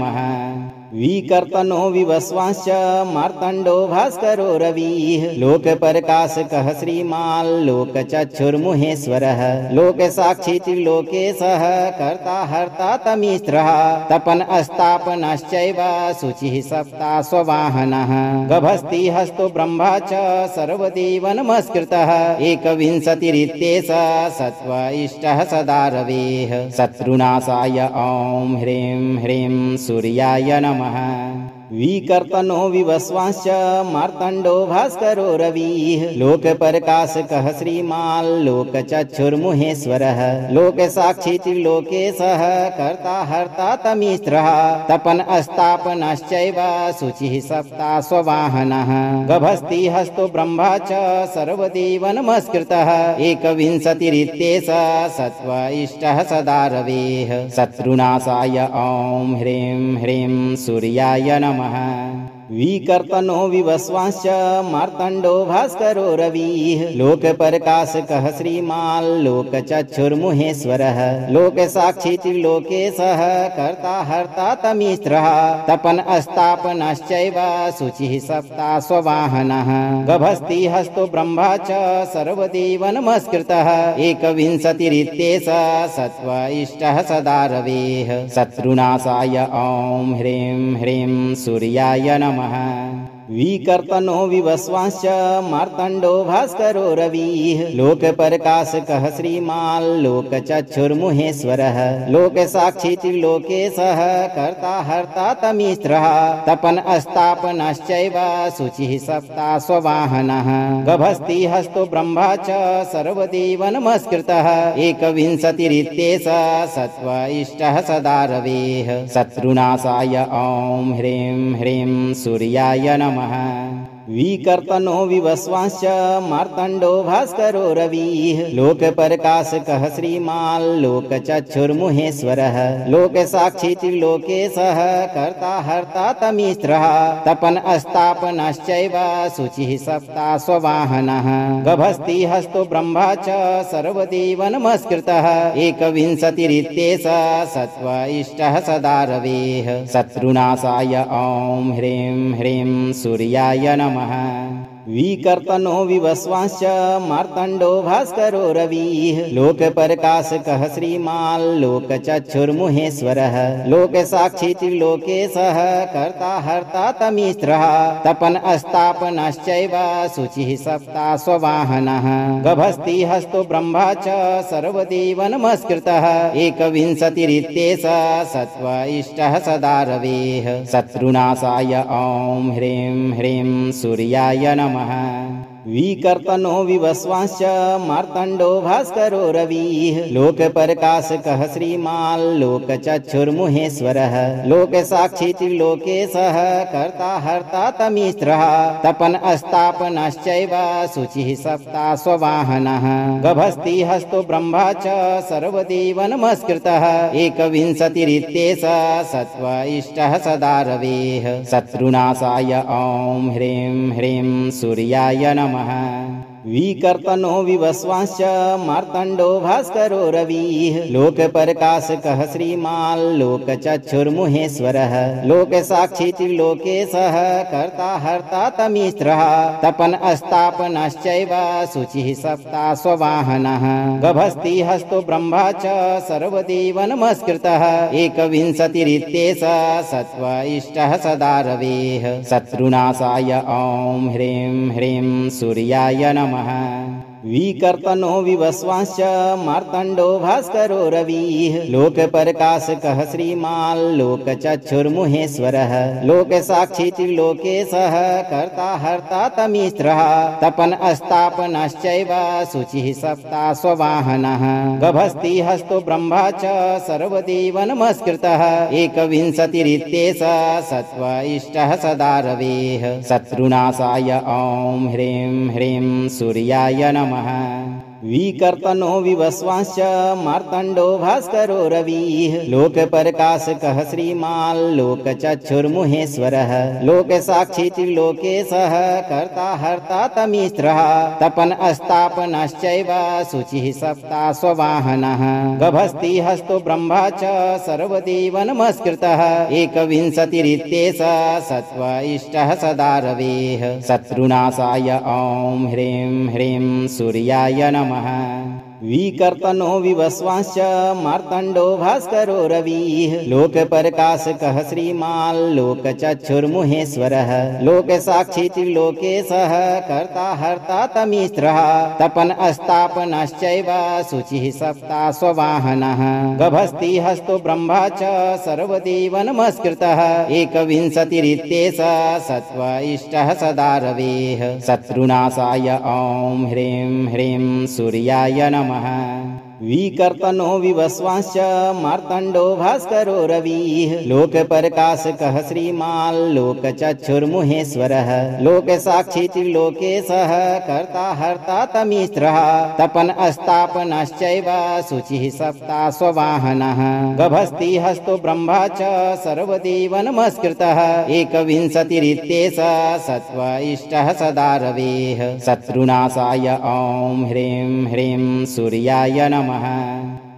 विकर्तनो विवस्वांश्च मार्तण्डो भास्करो रविः लोकप्रकाशकः श्रीमान् लोकचक्षुर्मुहेश्वरः लोकसाक्षी त्रिलोकेशः कर्ता हर्ता तमीस्रः तपन अस्तापनश्चैव शुचिः सप्ता स्ववाहनः गभस्ति हस्तो ब्रह्मा च सर्वदेव नमस्कृतः एकविंशतिरित्येष सत्व इष्टः सदा रवेः शत्रुनाशाय ॐ ह्रीं ह्रीं सूर्याय नमः विकर्तनो विवस्वांश्च मार्तण्डो भास्करो रविः लोकप्रकाशकः श्रीमाल्लोकचक्षुर्मुहेश्वरः लोकसाक्षी त्रिलोकेशः कर्ता हर्ता तमीस्त्रः तपन अस्तापनश्चैव शुचिः सप्ता स्ववाहनः गभस्ति हस्तो ब्रह्मा च सर्वदेव नमस्कृतः एकविंशतिरित्येष सत्व इष्टः सदा रवेः शत्रुनाशाय ॐ ह्रीं ह्रीं सूर्याय नमः विकर्तनो विवस्वांश्च मार्तण्डो भास्करो रविः लोकप्रकाशकः श्रीमाल्लोकचक्षुर्मुहेश्वरः लोकसाक्षी त्रिलोकेशः कर्ता हर्ता तमीस्त्रः तपन अस्तापनश्चैव शुचिः सप्ता स्ववाहनः गभस्ति हस्तो ब्रह्मा च सर्वदेव नमस्कृतः एकविंशतिरित्येष सत्व इष्टः सदा रवेः शत्रुनाशाय ॐ ह्रीं ह्रीं सूर्याय नमः विकर्तनो विवस्वांश्च मार्तण्डो भास्करो रविः लोकप्रकाशकः श्रीमाल्लोकचक्षुर्मुहेश्वरः लोकसाक्षी त्रिलोकेशः कर्ता हर्ता तमीस्त्रः तपन अस्तापनश्चैव शुचिः सप्ता स्ववाहनः गभस्ति हस्तो ब्रह्मा च सर्वदेव नमस्कृतः एकविंशतिरित्येष सत्व इष्टः सदा रवेः शत्रुनाशाय ॐ ह्रीं ह्रीं सूर्याय नमः विकर्तनो विवस्वांश्च मार्तण्डो भास्करो रविः लोकप्रकाशकः श्रीमाल्लोकचक्षुर्मुहेश्वरः लोकसाक्षी त्रिलोकेशः कर्ता हर्ता तमीस्त्रः तपन अस्तापनश्चैव शुचिः सप्ता स्ववाहनः गभस्ति हस्तो ब्रह्मा च सर्वदेव नमस्कृतः एकविंशतिरित्येष सत्व इष्टः सदा रवेः शत्रुनाशाय ॐ ह्रीं ह्रीं सूर्याय नमः विकर्तनो विवस्वांश्च मार्तण्डो भास्करो रविः लोकप्रकाशकः श्रीमाल्लोकचक्षुर्मुहेश्वरः लोकसाक्षी त्रिलोकेशः कर्ता हर्ता तमीस्त्रः तपन अस्तापनश्चैव शुचिः सप्ता स्ववाहनः गभस्ति हस्तो ब्रह्मा च सर्वदेव नमस्कृतः एकविंशतिरित्येष सत्व इष्टः सदा रवेः शत्रुनाशाय ॐ ह्रीं ह्रीं सूर्याय नमः विकर्तनो विवस्वांश्च मार्तण्डो भास्करो रविः लोकप्रकाशकः श्रीमाल्लोकचक्षुर्मुहेश्वरः लोकसाक्षी त्रिलोकेशः कर्ता हर्ता तमीस्त्रः तपन अस्तापनश्चैव शुचिः सप्ता स्ववाहनः गभस्ति हस्तो ब्रह्मा च सर्वदेव नमस्कृतः एकविंशतिरित्येष सत्व इष्टः सदा रवेः शत्रुनाशाय ॐ ह्रीं ह्रीं सूर्याय नमः विकर्तनो विवस्वांश्च मार्तण्डो भास्करो रविः लोकप्रकाशकः श्रीमाल्लोकचक्षुर्मुहेश्वरः लोकसाक्षी त्रिलोकेशः कर्ता हर्ता तमीस्त्रः तपन अस्तापनश्चैव शुचिः सप्ता स्ववाहनः गभस्ति हस्तो ब्रह्मा च सर्वदेव नमस्कृतः एकविंशतिरित्येष सत्व इष्टः सदा रवेः शत्रुनाशाय ॐ ह्रीं ह्रीं सूर्याय नमः विकर्तनो विवस्वांश्च मार्तण्डो भास्करो रविः लोकप्रकाशकः श्रीमाल्लोकचक्षुर्मुहेश्वरः लोकसाक्षी त्रिलोकेशः कर्ता हर्ता तमीस्त्रः तपन अस्तापनश्चैव शुचिः सप्ता स्ववाहनः गभस्ति हस्तो ब्रह्मा च सर्वदेव नमस्कृतः एकविंशतिरित्येष सत्व इष्टः सदा रवेः शत्रुनाशाय ॐ ह्रीं ह्रीं सूर्याय नमः विकर्तनो विवस्वांश्च मार्तण्डो भास्करो रविः लोकप्रकाशकः श्रीमाल्लोकचक्षुर्मुहेश्वरः लोकसाक्षी त्रिलोकेशः कर्ता हर्ता तमीस्त्रः तपन अस्तापनश्चैव शुचिः सप्ता स्ववाहनः गभस्ति हस्तो ब्रह्मा च सर्वदेव नमस्कृतः एकविंशतिरित्येष सत्व इष्टः सदा रवेः शत्रुनाशाय ॐ ह्रीं ह्रीं सूर्याय नमः विकर्तनो विवस्वांश्च मार्तण्डो भास्करो रविः लोकप्रकाशकः श्रीमाल्लोकचक्षुर्मुहेश्वरः लोकसाक्षी त्रिलोकेशः कर्ता हर्ता तमीस्रः तपन अस्तापनश्चैव शुचिः सप्ता स्ववाहनः गभस्ति हस्तो ब्रह्मा च सर्वदेव नमस्कृतः एकविंशतिरित्येष सत्व इष्टः सदा रवेः शत्रुनाशाय ॐ ह्रीं ह्रीं सूर्याय नमः विकर्तनो विवस्वांश्च मार्तण्डो भास्करो रविः लोकप्रकाशकः श्रीमाल्लोकचक्षुर्मुहेश्वरः लोकसाक्षी त्रिलोकेशः कर्ता हर्ता तमीस्रः तपन अस्तापनश्चैव शुचिः सप्ता स्ववाहनः गभस्ति हस्तो ब्रह्मा च सर्वदेव नमस्कृतः एकविंशतिरित्येष सत्व इष्टः सदा रवेः शत्रुनाशाय ॐ ह्रीं ह्रीं सूर्याय नमः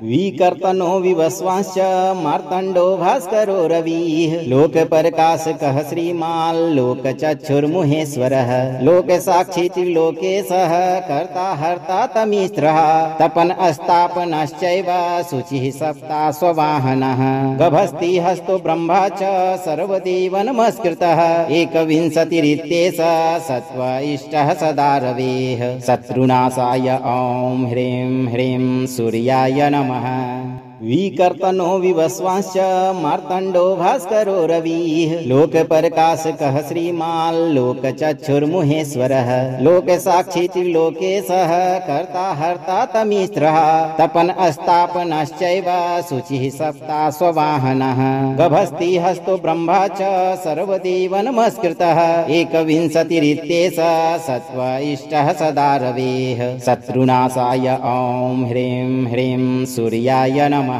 विकर्तनो विवस्वांश्च मार्तण्डो भास्करो रविः लोकप्रकाशकः श्रीमाल्लोकचक्षुर्मुहेश्वरः लोकसाक्षी त्रिलोकेशः कर्ता हर्ता तमीस्रः तपन अस्तापनश्चैव शुचिः सप्ता स्ववाहनः गभस्ति हस्तो ब्रह्मा च सर्वदेव नमस्कृतः एकविंशतिरित्येष सत्व इष्टः सदा रवेः शत्रुनाशाय ॐ ह्रीं ह्रीं सूर्याय नमः विकर्तनो विवस्वांश्च मार्तण्डो भास्करो रविः लोकप्रकाशकः श्रीमाल्लोकचक्षुर्मुहेश्वरः लोकसाक्षी त्रिलोकेशः कर्ता हर्ता तमीस्रः तपन अस्तापनश्चैव शुचिः सप्ता स्ववाहनः गभस्ति हस्तो ब्रह्मा च सर्वदेव नमस्कृतः एकविंशतिरित्येष सत्व इष्टः सदा रवेः शत्रुनाशाय ॐ ह्रीं ह्रीं सूर्याय नमः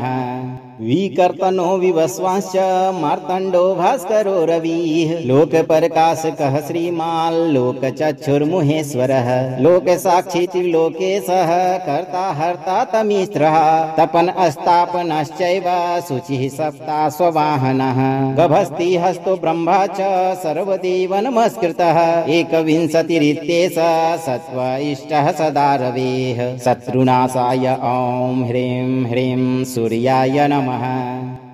विकर्तनो विवस्वांश्च मार्तण्डो भास्करो रविः लोकप्रकाशकः श्रीमाल्लोकचक्षुर्मुहेश्वरः लोकसाक्षी त्रिलोकेशः कर्ता हर्ता तमीस्रः तपन अस्तापनश्चैव शुचिः सप्ता स्ववाहनः गभस्ति हस्तो ब्रह्मा च सर्वदेव नमस्कृतः एकविंशतिरित्येष सत्व इष्टः सदा रवेः शत्रुनाशाय ॐ ह्रीं ह्रीं सूर्याय नमः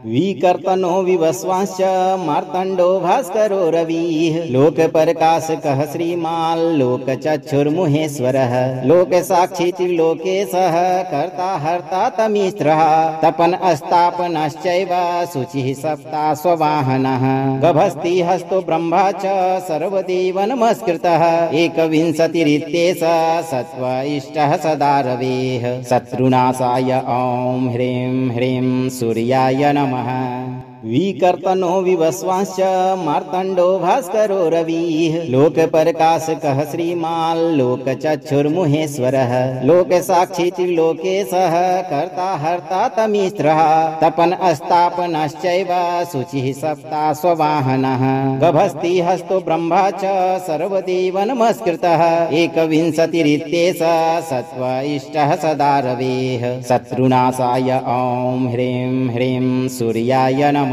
विकर्तनो विवस्वांश्च मार्तण्डो भास्करो रविः लोकप्रकाशकः श्रीमाल्लोकचक्षुर्मुहेश्वरः लोकसाक्षी त्रिलोकेशः कर्ता हर्ता तमीस्रः तपन अस्तापनश्चैव शुचिः सप्ता स्ववाहनः गभस्ति हस्तो ब्रह्मा च सर्वदेव नमस्कृतः एकविंशतिरित्येष सत्व इष्टः सदा रवेः शत्रुनाशाय ॐ ह्रीं ह्रीं सूर्याय नमः विकर्तनो विवस्वांश्च मार्तण्डो भास्करो रविः लोकप्रकाशकः श्रीमाल्लोकचक्षुर्मुहेश्वरः लोकसाक्षी त्रिलोकेशः कर्ता हर्ता तमीस्रः तपन अस्तापनश्चैव शुचिः सप्ता स्ववाहनः गभस्ति हस्तो ब्रह्मा च सर्वदेव नमस्कृतः एकविंशतिरित्येष सत्व इष्टः सदा रवेः शत्रुनाशाय ॐ ह्रीं ह्रीं सूर्याय नमः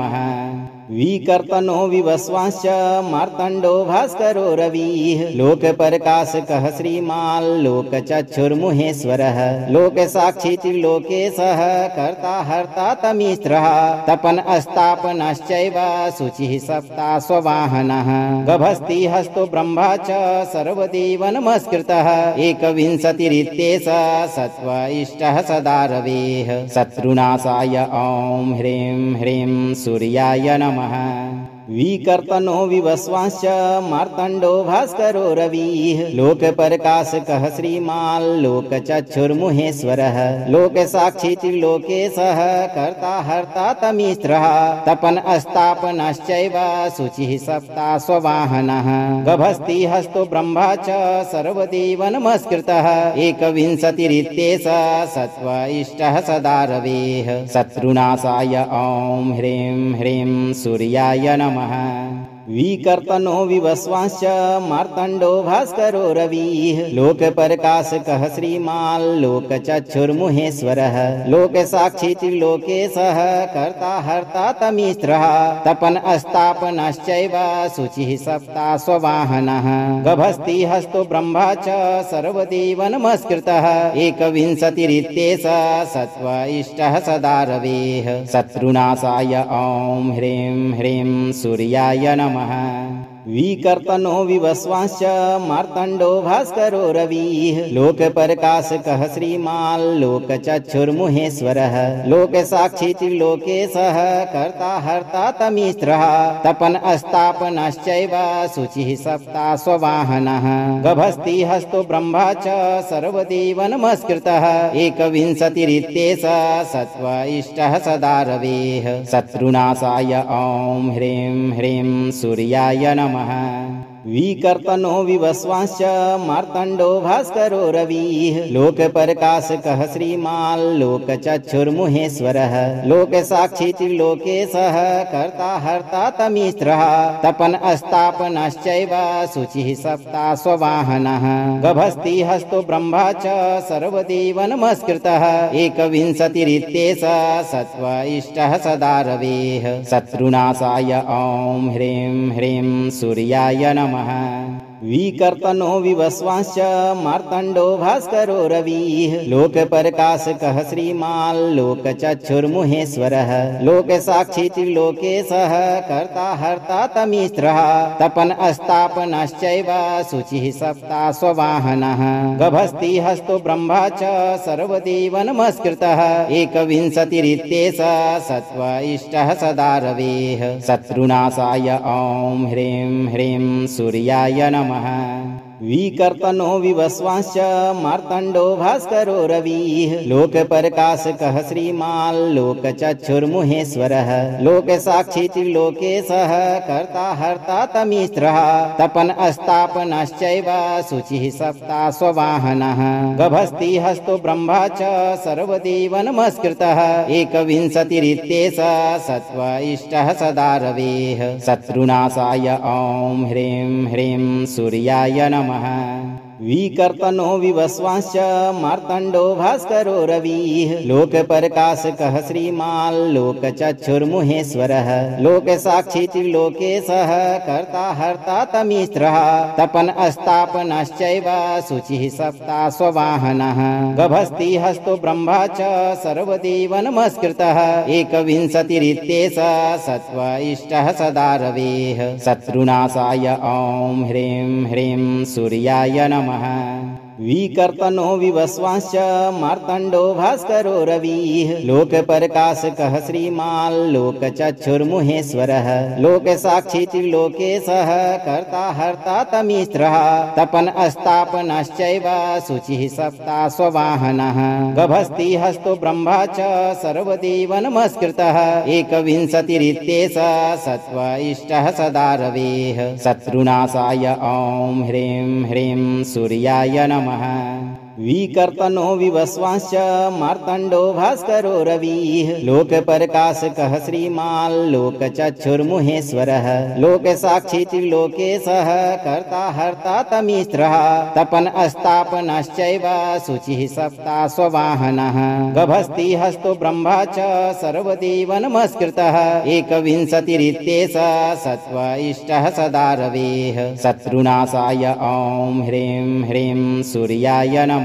विकर्तनो विवस्वांश्च मार्तण्डो भास्करो रविः लोकप्रकाशकः श्रीमाल्लोकचक्षुर्मुहेश्वरः लोकसाक्षी त्रिलोकेशः कर्ता हर्ता तमीस्रः तपन अस्तापनश्चैव शुचिः सप्ता स्ववाहनः गभस्ति हस्तो ब्रह्मा च सर्वदेव नमस्कृतः एकविंशतिरित्येष सत्व इष्टः सदा रवेः शत्रुनाशाय ॐ ह्रीं ह्रीं सूर्याय नमः विकर्तनो विवस्वांश्च मार्तण्डो भास्करो रविः लोकप्रकाशकः श्रीमाल्लोकचक्षुर्मुहेश्वरः लोकसाक्षी त्रिलोकेशः कर्ता हर्ता तमीस्रः तपन अस्तापनश्चैव शुचिः सप्ता स्ववाहनः गभस्ति हस्तो ब्रह्मा च सर्वदेव नमस्कृतः एकविंशतिरित्येष सत्व इष्टः सदा रवेः शत्रुनाशाय ॐ ह्रीं ह्रीं सूर्याय नमः विकर्तनो विवस्वांश्च मार्तण्डो भास्करो रविः लोकप्रकाशकः श्रीमाल्लोकचक्षुर्मुहेश्वरः लोकसाक्षी त्रिलोकेशः कर्ता हर्ता तमीस्त्रः तपन अस्तापनश्चैव शुचिः सप्ता स्ववाहनः गभस्ति हस्तो ब्रह्मा च सर्वदेव नमस्कृतः एकविंशतिरित्येष सत्व इष्टः सदा रवेः शत्रुनाशाय ॐ ह्रीं ह्रीं सूर्याय नमः विकर्तनो विवस्वांश्च मार्तण्डो भास्करो रविः लोकप्रकाशकः श्रीमाल्लोकचक्षुर्मुहेश्वरः लोकसाक्षी त्रिलोकेशः कर्ता हर्ता तमीस्त्रः तपन अस्तापनश्चैव शुचिः सप्ता स्ववाहनः गभस्ति हस्तो ब्रह्मा च सर्वदेव नमस्कृतः एकविंशतिरित्येष सत्व इष्टः सदा रवेः शत्रुनाशाय ॐ ह्रीं ह्रीं सूर्याय नमः विकर्तनो विवस्वांश्च मार्तण्डो भास्करो रविः लोकप्रकाशकः श्रीमाल्लोकचक्षुर्मुहेश्वरः लोकसाक्षी त्रिलोकेशः कर्ता हर्ता तमीस्त्रः तपन अस्तापनश्चैव शुचिः सप्ता स्ववाहनः गभस्ति हस्तो ब्रह्मा च सर्वदेव नमस्कृतः एकविंशतिरित्येष सत्व इष्टः सदा रवेः शत्रुनाशाय ॐ ह्रीं ह्रीं सूर्याय नमः विकर्तनो विवस्वांश्च मार्तण्डो भास्करो रविः लोकप्रकाशकः श्रीमाल्लोकचक्षुर्मुहेश्वरः लोकसाक्षी त्रिलोकेशः कर्ता हर्ता तमीस्त्रः तपन अस्तापनश्चैव शुचिः सप्ता स्ववाहनः गभस्ति हस्तो ब्रह्मा च सर्वदेव नमस्कृतः एकविंशतिरित्येष सत्व इष्टः सदा रवेः शत्रुनाशाय ॐ ह्रीं ह्रीं सूर्याय नमः विकर्तनो विवस्वांश्च मार्तण्डो भास्करो रविः लोकप्रकाशकः श्रीमाल्लोकचक्षुर्मुहेश्वरः लोकसाक्षी त्रिलोकेशः कर्ता हर्ता तमीस्त्रः तपन अस्तापनश्चैव शुचिः सप्ता स्ववाहनः गभस्ति हस्तो ब्रह्मा च सर्वदेव नमस्कृतः एकविंशतिरित्येष सत्व इष्टः सदा रवेः शत्रुनाशाय ॐ ह्रीं ह्रीं सूर्याय नमः विकर्तनो विवस्वांश्च मार्तण्डो भास्करो रविः लोकप्रकाशकः श्रीमाल्लोकचक्षुर्मुहेश्वरः लोकसाक्षी त्रिलोकेशः कर्ता हर्ता तमीस्त्रः तपन अस्तापनश्चैव शुचिः सप्ता स्ववाहनः गभस्ति हस्तो ब्रह्मा च सर्वदेव नमस्कृतः एकविंशतिरित्येष सत्व इष्टः सदा रवेः शत्रुनाशाय ॐ ह्रीं ह्रीं सूर्याय नमः विकर्तनो विवस्वांश्च मार्तण्डो भास्करो रविः लोकप्रकाशकः श्रीमाल्लोकचक्षुर्मुहेश्वरः लोकसाक्षी त्रिलोकेशः कर्ता हर्ता तमीस्त्रः तपन अस्तापनश्चैव शुचिः सप्ता स्ववाहनः गभस्ति हस्तो ब्रह्मा च सर्वदेव नमस्कृतः एकविंशतिरित्येष सत्व इष्टः सदा रवेः शत्रुनाशाय ॐ ह्रीं ह्रीं सूर्याय नमः विकर्तनो विवस्वांश्च मार्तण्डो भास्करो रविः लोकप्रकाशकः श्रीमाल्लोकचक्षुर्मुहेश्वरः लोकसाक्षी त्रिलोकेशः कर्ता हर्ता तमीस्त्रः तपन अस्तापनश्चैव शुचिः सप्ता स्ववाहनः गभस्ति हस्तो ब्रह्मा च सर्वदेव नमस्कृतः एकविंशतिरित्येष सत्व इष्टः सदा रवेः शत्रुनाशाय ॐ ह्रीं ह्रीं सूर्याय नमः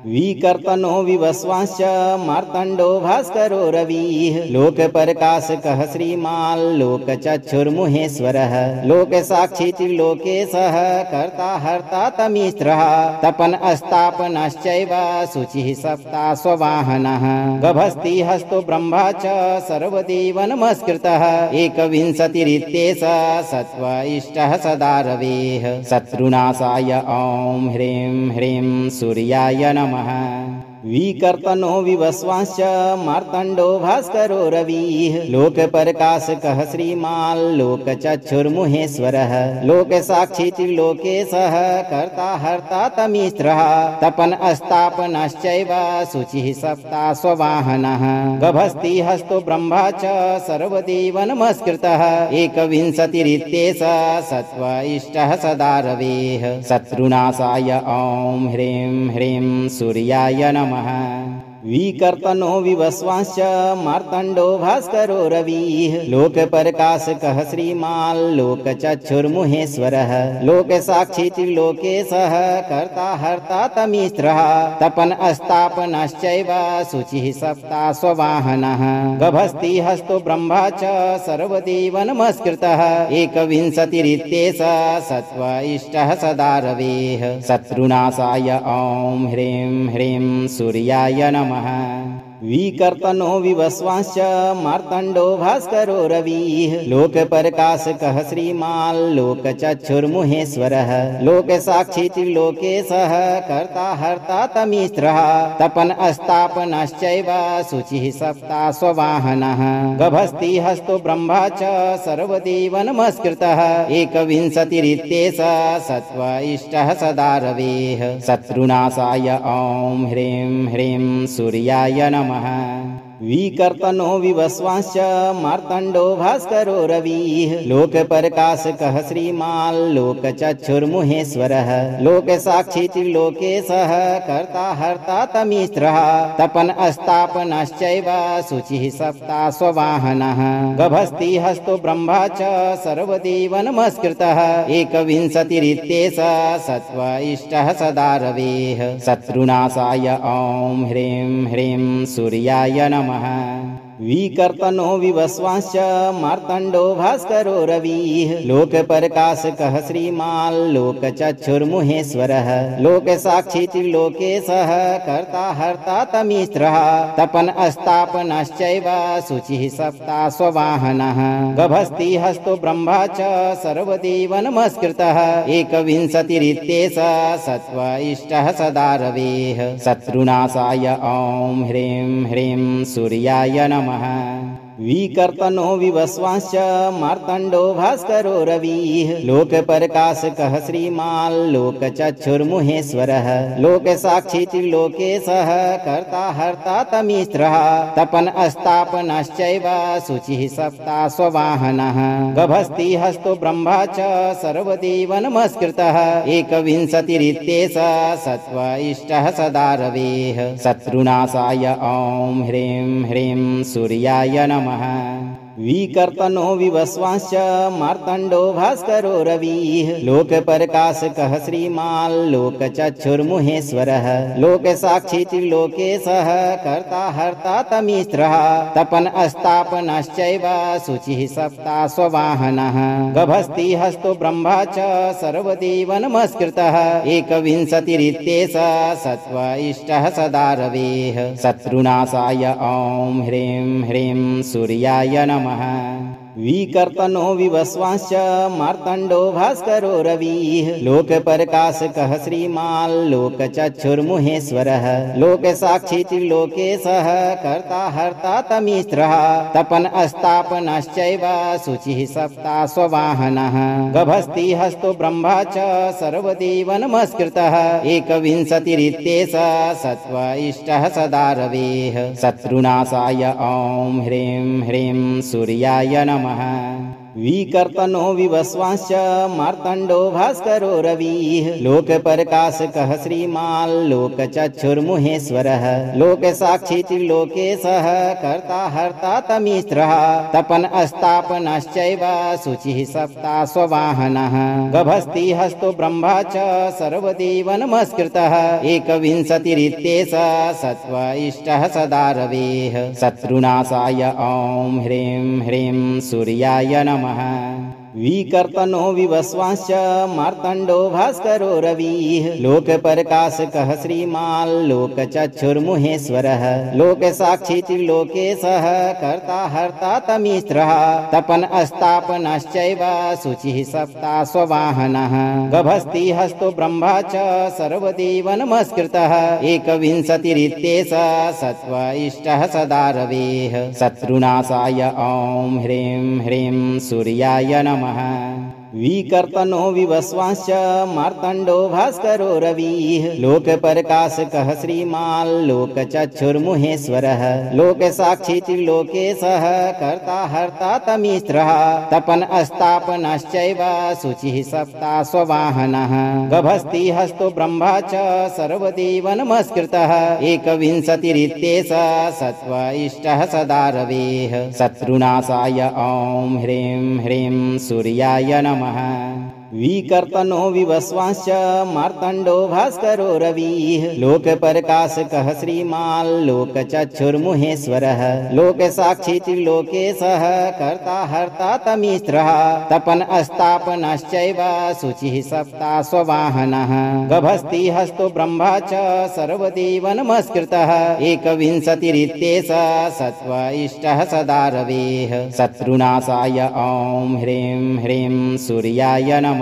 विकर्तनो विवस्वांश्च मार्तण्डो भास्करो रविः लोकप्रकाशकः श्रीमाल्लोकचक्षुर्मुहेश्वरः लोकसाक्षी त्रिलोकेशः कर्ता हर्ता तमीस्त्रः तपन अस्तापनश्चैव शुचिः सप्ता स्ववाहनः गभस्ति हस्तो ब्रह्मा च सर्वदेव नमस्कृतः एकविंशतिरित्येष सत्व इष्टः सदा रवेः शत्रुनाशाय ॐ ह्रीं ह्रीं सूर्याय नमः विकर्तनो विवस्वांश्च मार्तण्डो भास्करो रविः लोकप्रकाशकः श्रीमाल्लोकचक्षुर्मुहेश्वरः लोकसाक्षी त्रिलोकेशः कर्ता हर्ता तमीस्रः तपन अस्तापनश्चैव शुचिः सप्ता स्ववाहनः गभस्ति हस्तो ब्रह्मा च सर्वदेव नमस्कृतः एकविंशतिरित्येष सत्व इष्टः सदा रवेः शत्रुनाशाय ॐ ह्रीं ह्रीं सूर्याय नमः विकर्तनो विवस्वांश्च मार्तण्डो भास्करो रविः लोकप्रकाशकः श्रीमाल्लोकचक्षुर्मुहेश्वरः लोकसाक्षी त्रिलोकेशः कर्ता हर्ता तमीस्रः तपन अस्तापनश्चैव शुचिः सप्ता स्ववाहनः गभस्ति हस्तो ब्रह्मा च सर्वदेव नमस्कृतः एकविंशतिरित्येष सत्व इष्टः सदा रवेः शत्रुनाशाय ॐ ह्रीं ह्रीं सूर्याय नमः विकर्तनो विवस्वांश्च मार्तण्डो भास्करो रविः लोकप्रकाशकः श्रीमाल्लोकचक्षुर्मुहेश्वरः लोकसाक्षी त्रिलोकेशः कर्ता हर्ता तमीस्रः तपन अस्तापनश्चैव शुचिः सप्ता स्ववाहनः गभस्ति हस्तो ब्रह्मा च सर्वदेव नमस्कृतः एकविंशतिरित्येष सत्व इष्टः सदा रवेः शत्रुनाशाय ॐ ह्रीं ह्रीं सूर्याय नमः विकर्तनो विवस्वांश्च मार्तण्डो भास्करो रविः लोकप्रकाशकः श्रीमाल्लोकचक्षुर्मुहेश्वरः लोकसाक्षी त्रिलोकेशः कर्ता हर्ता तमीस्रः तपन अस्तापनश्चैव शुचिः सप्ता स्ववाहनः गभस्ति हस्तो ब्रह्मा च सर्वदेव नमस्कृतः एकविंशतिरित्येष सत्व इष्टः सदा रवेः शत्रुनाशाय ॐ ह्रीं ह्रीं सूर्याय नमः विकर्तनो विवस्वांश्च मार्तण्डो भास्करो रविः लोकप्रकाशकः श्रीमाल्लोकचक्षुर्मुहेश्वरः लोकसाक्षी त्रिलोकेशः कर्ता हर्ता तमीस्रः तपन अस्तापनश्चैव शुचिः सप्ता स्ववाहनः गभस्ति हस्तो ब्रह्मा च सर्वदेव नमस्कृतः एकविंशतिरित्येष सत्व इष्टः सदा रवेः शत्रुनाशाय ॐ ह्रीं ह्रीं सूर्याय नमः विकर्तनो विवस्वांश्च मार्तण्डो भास्करो रविः लोकप्रकाशकः श्रीमाल्लोकचक्षुर्मुहेश्वरः लोकसाक्षी त्रिलोकेशः कर्ता हर्ता तमीस्रः तपन अस्तापनश्चैव शुचिः सप्ता स्ववाहनः गभस्ति हस्तो ब्रह्मा च सर्वदेव नमस्कृतः एकविंशतिरित्येष सत्व इष्टः सदा रवेः शत्रुनाशाय ॐ ह्रीं ह्रीं सूर्याय नमः विकर्तनो विवस्वांश्च मार्तण्डो भास्करो रविः लोकप्रकाशकः श्रीमाल्लोकचक्षुर्मुहेश्वरः लोकसाक्षी त्रिलोकेशः कर्ता हर्ता तमीस्रः तपन अस्तापनश्चैव शुचिः सप्ता स्ववाहनः गभस्ति हस्तो ब्रह्मा च सर्वदेव नमस्कृतः एकविंशतिरित्येष सत्व इष्टः सदा रवेः शत्रुनाशाय ॐ ह्रीं ह्रीं सूर्याय नमः विकर्तनो विवस्वांश्च मार्तण्डो भास्करो रविः लोकप्रकाशकः श्रीमाल्लोकचक्षुर्मुहेश्वरः लोकसाक्षी त्रिलोकेशः कर्ता हर्ता तमीस्रः तपन अस्तापनश्चैव शुचिः सप्ता स्ववाहनः गभस्ति हस्तो ब्रह्मा च सर्वदेव नमस्कृतः एकविंशतिरित्येष सत्व इष्टः सदा रवेः शत्रुनाशाय ॐ ह्रीं ह्रीं सूर्याय नमः विकर्तनो विवस्वांश्च मार्तण्डो भास्करो रविः लोकप्रकाशकः श्रीमाल्लोकचक्षुर्मुहेश्वरः लोकसाक्षी त्रिलोकेशः कर्ता हर्ता तमीस्रः तपन अस्तापनश्चैव शुचिः सप्ता स्ववाहनः गभस्ति हस्तो ब्रह्मा च सर्वदेव नमस्कृतः एकविंशतिरित्येष सत्व इष्टः सदा रवेः शत्रुनाशाय ॐ ह्रीं ह्रीं सूर्याय नमः विकर्तनो विवस्वांश्च मार्तण्डो भास्करो रविः लोकप्रकाशकः श्रीमाल्लोकचक्षुर्मुहेश्वरः लोकसाक्षी त्रिलोकेशः कर्ता हर्ता तमीस्रः तपन अस्तापनश्चैव शुचिः सप्ता स्ववाहनः गभस्ति हस्तो ब्रह्मा च सर्वदेव नमस्कृतः एकविंशतिरित्येष सत्व इष्टः सदा रवेः शत्रुनाशाय ॐ ह्रीं ह्रीं सूर्याय नमः विकर्तनो विवस्वांश्च मार्तण्डो भास्करो रविः लोकप्रकाशकः श्रीमाल्लोकचक्षुर्मुहेश्वरः लोकसाक्षी त्रिलोकेशः कर्ता हर्ता तमीस्रः तपन अस्तापनश्चैव शुचिः सप्ता स्ववाहनः गभस्ति हस्तो ब्रह्मा च सर्वदेव नमस्कृतः एकविंशतिरित्येष सत्व इष्टः सदा रवेः शत्रुनाशाय ॐ ह्रीं ह्रीं सूर्याय नमः विकर्तनो विवस्वांश्च मार्तण्डो भास्करो रविः लोकप्रकाशकः श्रीमाल्लोकचक्षुर्मुहेश्वरः लोकसाक्षी त्रिलोकेशः कर्ता हर्ता तमीस्रः तपन अस्तापनश्चैव शुचिः सप्ता स्ववाहनः गभस्ति हस्तो ब्रह्मा च सर्वदेव नमस्कृतः एकविंशतिरित्येष सत्व इष्टः सदा रवेः शत्रुनाशाय ॐ ह्रीं ह्रीं सूर्याय नमः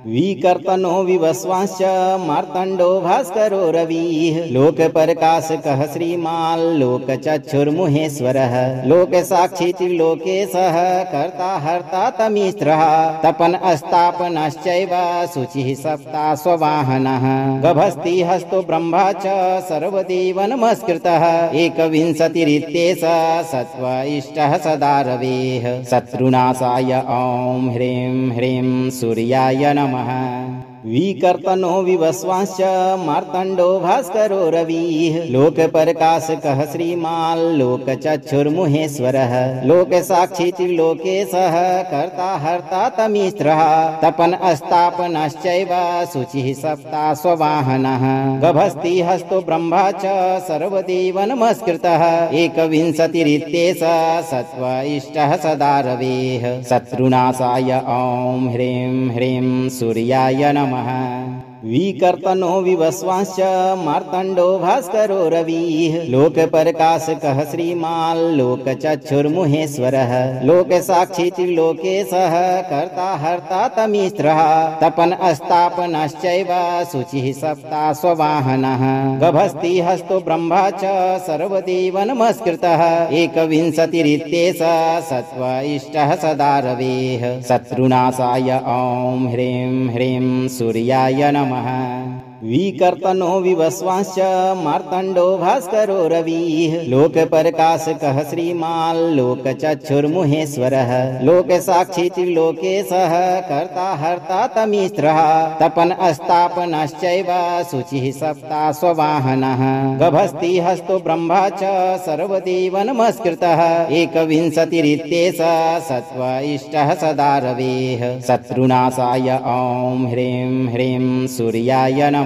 विकर्तनो विवस्वांश्च मार्तण्डो भास्करो रविः लोकप्रकाशकः श्रीमाल्लोकचक्षुर्मुहेश्वरः लोकसाक्षी त्रिलोकेशः कर्ता हर्ता तमीस्रः तपन अस्तापनश्चैव शुचिः सप्ता स्ववाहनः गभस्ति हस्तो ब्रह्मा च सर्वदेव नमस्कृतः एकविंशतिरित्येष सत्व इष्टः सदा रवेः शत्रुनाशाय ॐ ह्रीं ह्रीं सूर्याय नमः विकर्तनो विवस्वांश्च मार्तण्डो भास्करो रविः लोकप्रकाशकः श्रीमाल्लोकचक्षुर्मुहेश्वरः लोकसाक्षी त्रिलोकेशः कर्ता हर्ता तमीस्रः तपन अस्तापनश्चैव शुचिः सप्ता स्ववाहनः गभस्ति हस्तो ब्रह्मा च सर्वदेव नमस्कृतः एकविंशतिरित्येष सत्व इष्टः सदा रवेः शत्रुनाशाय ॐ ह्रीं ह्रीं सूर्याय नमः विकर्तनो विवस्वांश्च मार्तण्डो भास्करो रविः लोकप्रकाशकः श्रीमाल्लोकचक्षुर्मुहेश्वरः लोकसाक्षी त्रिलोकेशः कर्ता हर्ता तमीस्रः तपन अस्तापनश्चैव शुचिः सप्ता स्ववाहनः गभस्ति हस्तो ब्रह्मा च सर्वदेव नमस्कृतः एकविंशतिरित्येष सत्व इष्टः सदा रवेः शत्रुनाशाय ॐ ह्रीं ह्रीं सूर्याय नमः विकर्तनो विवस्वांश्च मार्तण्डो भास्करो रविः लोकप्रकाशकः श्रीमाल्लोकचक्षुर्मुहेश्वरः लोकसाक्षी त्रिलोकेशः कर्ता हर्ता तमीस्रः तपन अस्तापनश्चैव शुचिः सप्ता स्ववाहनः गभस्ति हस्तो ब्रह्मा च सर्वदेव नमस्कृतः एकविंशतिरित्येष सत्व इष्टः सदा रवेः शत्रुनाशाय ॐ ह्रीं ह्रीं सूर्याय नमः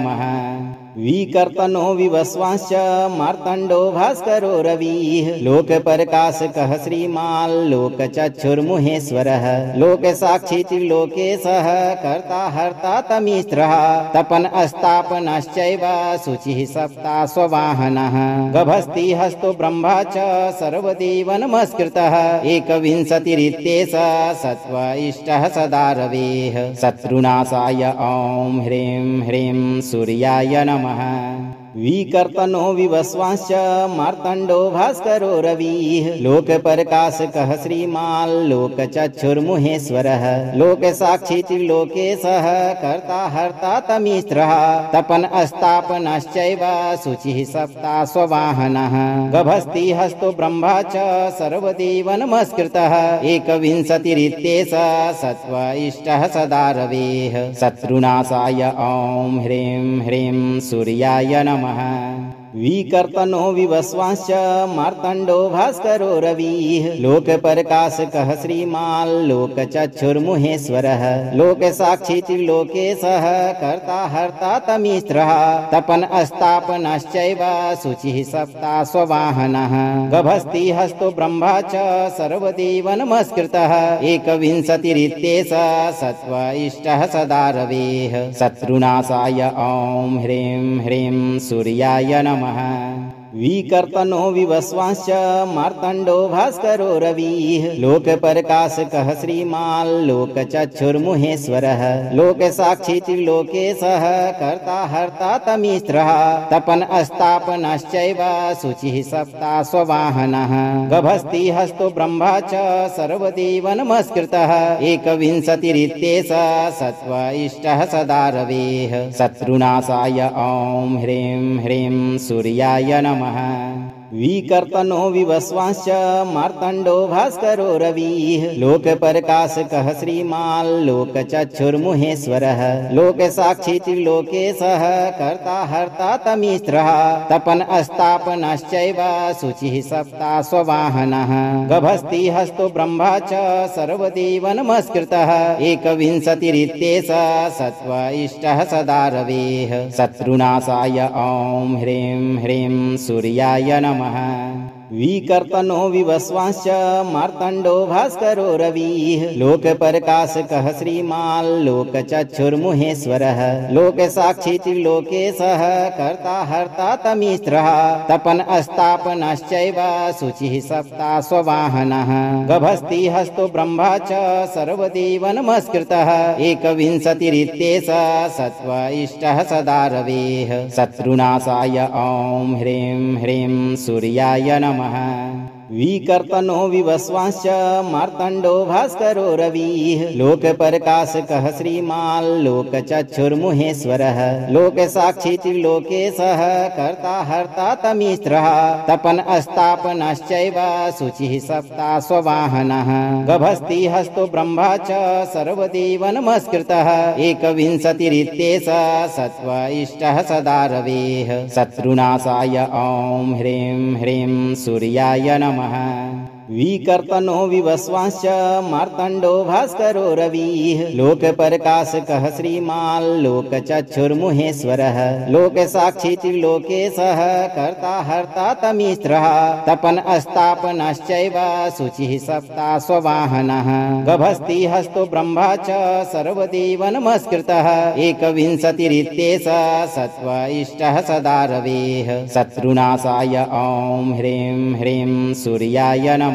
विकर्तनो विवस्वांश्च मार्तण्डो भास्करो रविः लोकप्रकाशकः श्रीमाल्लोकचक्षुर्मुहेश्वरः लोकसाक्षी त्रिलोकेशः कर्ता हर्ता तमीस्रः तपन अस्तापनश्चैव शुचिः सप्ता स्ववाहनः गभस्ति हस्तो ब्रह्मा च सर्वदेव नमस्कृतः एकविंशतिरित्येष सत्व इष्टः सदा रवेः शत्रुनाशाय ॐ ह्रीं ह्रीं सूर्याय नमः विकर्तनो विवस्वांश्च मार्तण्डो भास्करो रविः लोकप्रकाशकः श्रीमाल्लोकचक्षुर्मुहेश्वरः लोकसाक्षी त्रिलोकेशः कर्ता हर्ता तमीस्रः तपन अस्तापनश्चैव शुचिः सप्ता स्ववाहनः गभस्ति हस्तो ब्रह्मा च सर्वदेव नमस्कृतः एकविंशतिरित्येष सत्व इष्टः सदा रवेः शत्रुनाशाय ॐ ह्रीं ह्रीं सूर्याय नमः विकर्तनो विवस्वांश्च मार्तण्डो भास्करो रविः लोकप्रकाशकः श्रीमाल्लोकचक्षुर्मुहेश्वरः लोकसाक्षी त्रिलोकेशः कर्ता हर्ता तमीस्रः तपन अस्तापनश्चैव शुचिः सप्ता स्ववाहनः गभस्ति हस्तो ब्रह्मा च सर्वदेव नमस्कृतः एकविंशतिरित्येष सत्व इष्टः सदा रवेः शत्रुनाशाय ॐ ह्रीं ह्रीं सूर्याय नमः विकर्तनो विवस्वांश्च मार्तण्डो भास्करो रविः लोकप्रकाशकः श्रीमाल्लोकचक्षुर्मुहेश्वरः लोकसाक्षी त्रिलोकेशः कर्ता हर्ता तमीस्रः तपन अस्तापनश्चैव शुचिः सप्ता स्ववाहनः गभस्ति हस्तो ब्रह्मा च सर्वदेव नमस्कृतः एकविंशतिरित्येष सत्व इष्टः सदा रवेः शत्रुनाशाय ॐ ह्रीं ह्रीं सूर्याय नमः विकर्तनो विवस्वांश्च मार्तण्डो भास्करो रविः लोकप्रकाशकः श्रीमाल्लोकचक्षुर्मुहेश्वरः लोकसाक्षी त्रिलोकेशः कर्ता हर्ता तमीस्रः तपन अस्तापनश्चैव शुचिः सप्ता स्ववाहनः गभस्ति हस्तो ब्रह्मा च सर्वदेव नमस्कृतः एकविंशतिरित्येष सत्व इष्टः सदा रवेः शत्रुनाशाय ॐ ह्रीं ह्रीं सूर्याय नमः विकर्तनो विवस्वांश्च मार्तण्डो भास्करो रविः लोकप्रकाशकः श्रीमाल्लोकचक्षुर्मुहेश्वरः लोकसाक्षी त्रिलोकेशः कर्ता हर्ता तमीस्रः तपन अस्तापनश्चैव शुचिः सप्ता स्ववाहनः गभस्ति हस्तो ब्रह्मा च सर्वदेव नमस्कृतः एकविंशतिरित्येष सत्व इष्टः सदा रवेः शत्रुनाशाय ॐ ह्रीं ह्रीं सूर्याय नमः विकर्तनो विवस्वांश्च मार्तण्डो भास्करो रविः लोकप्रकाशकः श्रीमाल्लोकचक्षुर्मुहेश्वरः लोकसाक्षी त्रिलोकेशः कर्ता हर्ता तमीस्रः तपन अस्तापनश्चैव शुचिः सप्ता स्ववाहनः गभस्ति हस्तो ब्रह्मा च सर्वदेव नमस्कृतः एकविंशतिरित्येष सत्व इष्टः सदा रवेः शत्रुनाशाय ॐ ह्रीं ह्रीं सूर्याय नमः विकर्तनो विवस्वांश्च मार्तण्डो भास्करो रविः लोकप्रकाशकः श्रीमाल्लोकचक्षुर्मुहेश्वरः लोकसाक्षी त्रिलोकेशः कर्ता हर्ता तमीस्रः तपन अस्तापनश्चैव शुचिः सप्ता स्ववाहनः गभस्ति हस्तो ब्रह्मा च सर्वदेव नमस्कृतः एकविंशतिरित्येष सत्व इष्टः सदा रवेः शत्रुनाशाय ॐ ह्रीं ह्रीं सूर्याय नमः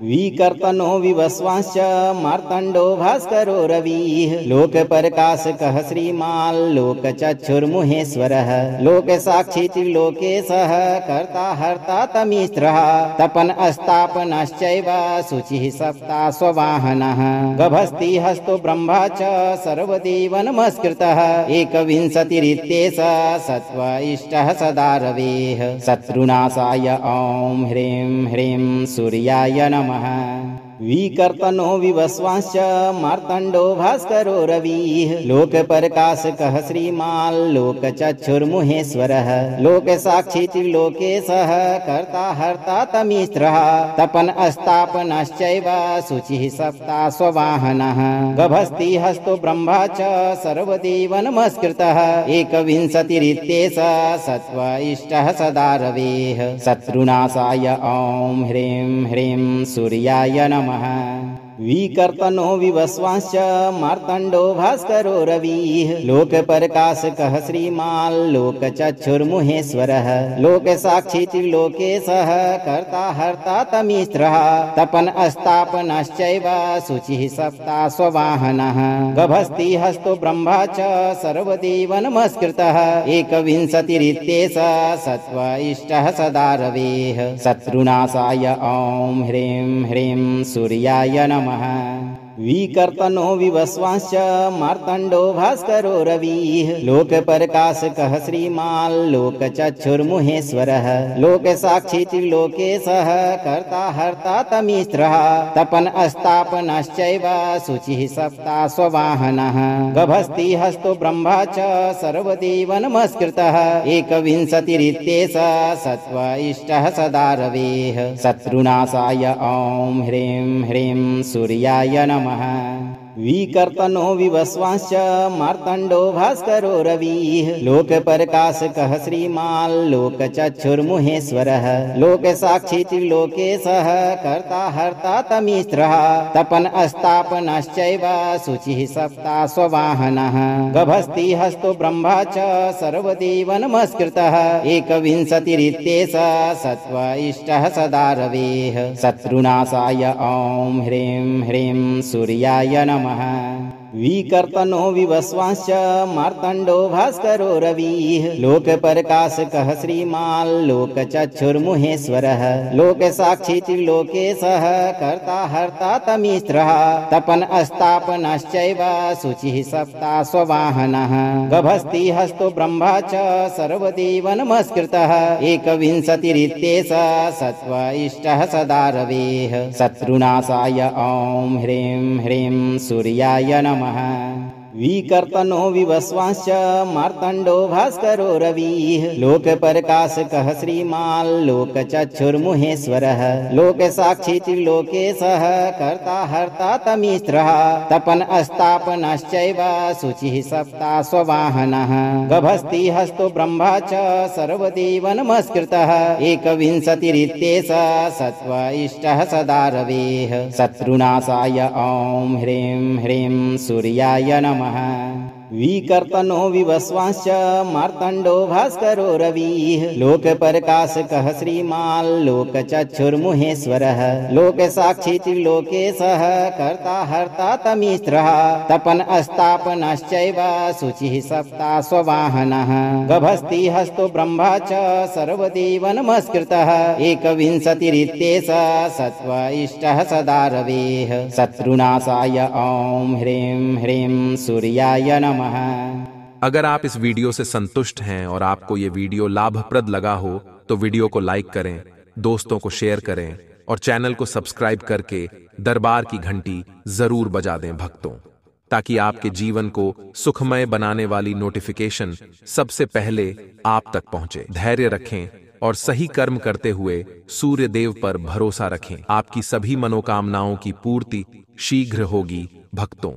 विकर्तनो विवस्वांश्च मार्तण्डो भास्करो रविः लोकप्रकाशकः श्रीमाल्लोकचक्षुर्मुहेश्वरः लोकसाक्षी त्रिलोकेशः कर्ता हर्ता तमीस्रः तपन अस्तापनश्चैव शुचिः सप्ता स्ववाहनः गभस्ति हस्तो ब्रह्मा च सर्वदेव नमस्कृतः एकविंशतिरित्येष सत्व इष्टः सदा रवेः शत्रुनाशाय ॐ ह्रीं ह्रीं सूर्याय नमः विकर्तनो विवस्वांश्च मार्तण्डो भास्करो रविः लोकप्रकाशकः श्रीमाल्लोकचक्षुर्मुहेश्वरः लोकसाक्षी त्रिलोकेशः कर्ता हर्ता तमीस्रः तपन अस्तापनश्चैव शुचिः सप्ता स्ववाहनः गभस्ति हस्तो ब्रह्मा च सर्वदेव नमस्कृतः एकविंशतिरित्येष सत्व इष्टः सदा रवेः शत्रुनाशाय ॐ ह्रीं ह्रीं सूर्याय नमः विकर्तनो विवस्वांश्च मार्तण्डो भास्करो रविः लोकप्रकाशकः श्रीमाल्लोकचक्षुर्मुहेश्वरः लोकसाक्षी त्रिलोकेशः कर्ता हर्ता तमीस्रः तपन अस्तापनश्चैव शुचिः सप्ता स्ववाहनः गभस्ति हस्तो ब्रह्मा च सर्वदेव नमस्कृतः एकविंशतिरित्येष सत्व इष्टः सदा रवेः शत्रुनाशाय ॐ ह्रीं ह्रीं सूर्याय नमः विकर्तनो विवस्वांश्च मार्तण्डो भास्करो रविः लोकप्रकाशकः श्रीमान् लोकचक्षुर्मुहेश्वरः लोकसाक्षी त्रिलोकेशः कर्ता हर्ता तमीस्त्रः तपन अस्तापनश्चैव शुचिः सप्ता स्ववाहनः गभस्ति हस्तो ब्रह्मा च सर्वदेव नमस्कृतः एकविंशतिरित्येष सत्त्व इष्टः सदा रवेः शत्रुनाशाय ॐ ह्रीं ह्रीं सूर्याय नमः विकर्तनो विवस्वांश्च मार्तण्डो भास्करो रविः लोकप्रकाशकः श्रीमान् लोकचक्षुर्मुहेश्वरः लोकसाक्षी त्रिलोकेशः कर्ता हर्ता तमीस्त्रः तपन अस्तापनश्चैव शुचिः सप्ता स्ववाहनः गभस्ति हस्तो ब्रह्मा च सर्वदेव नमस्कृतः एकविंशतिरित्येष सत्त्व इष्टः सदा रवेः शत्रुनाशाय ॐ ह्रीं ह्रीं सूर्याय नमः विकर्तनो विवस्वांश्च मार्तण्डो भास्करो रविः लोकप्रकाशकः श्रीमान् लोकचक्षुर्मुहेश्वरः लोकसाक्षी त्रिलोकेशः कर्ता हर्ता तमीस्त्रः तपन अस्तापनश्चैव शुचिः सप्ता स्ववाहनः गभस्ति हस्तो ब्रह्मा च सर्वदेव नमस्कृतः एकविंशतिरित्येष सत्त्व इष्टः सदा रवेः शत्रुनाशाय ॐ ह्रीं ह्रीं सूर्याय नमः विकर्तनो विवस्वांश्च मार्तण्डो भास्करो रविः लोकप्रकाशकः श्रीमान् लोकचक्षुर्मुहेश्वरः लोकसाक्षी त्रिलोकेशः कर्ता हर्ता तमीस्त्रः तपन अस्तापनश्चैव शुचिः सप्ता स्ववाहनः गभस्ति हस्तो ब्रह्मा च सर्वदेव नमस्कृतः एकविंशतिरित्येष सत्त्व इष्टः सदा रवेः शत्रुनाशाय ॐ ह्रीं ह्रीं सूर्याय नमः विकर्तनो विवस्वांश्च मार्तण्डो भास्करो रविः लोकप्रकाशकः श्रीमान् लोकचक्षुर्मुहेश्वरः लोकसाक्षी त्रिलोकेशः कर्ता हर्ता तमीस्त्रः तपन अस्तापनश्चैव शुचिः सप्ता स्ववाहनः गभस्ति हस्तो ब्रह्मा च सर्वदेव नमस्कृतः एकविंशतिरित्येष सत्त्व इष्टः सदा रवेः शत्रुनाशाय ॐ ह्रीं ह्रीं सूर्याय नमः। अगर आप इस वीडियो से संतुष्ट हैं और आपको ये वीडियो लाभप्रद लगा हो तो वीडियो को लाइक करें, दोस्तों को शेयर करें और चैनल को सब्सक्राइब करके दरबार की घंटी जरूर बजा दें भक्तों, ताकि आपके जीवन को सुखमय बनाने वाली नोटिफिकेशन सबसे पहले आप तक पहुंचे। धैर्य रखें और सही कर्म करते हुए सूर्य देव पर भरोसा रखें। आपकी सभी मनोकामनाओं की पूर्ति शीघ्र होगी भक्तों।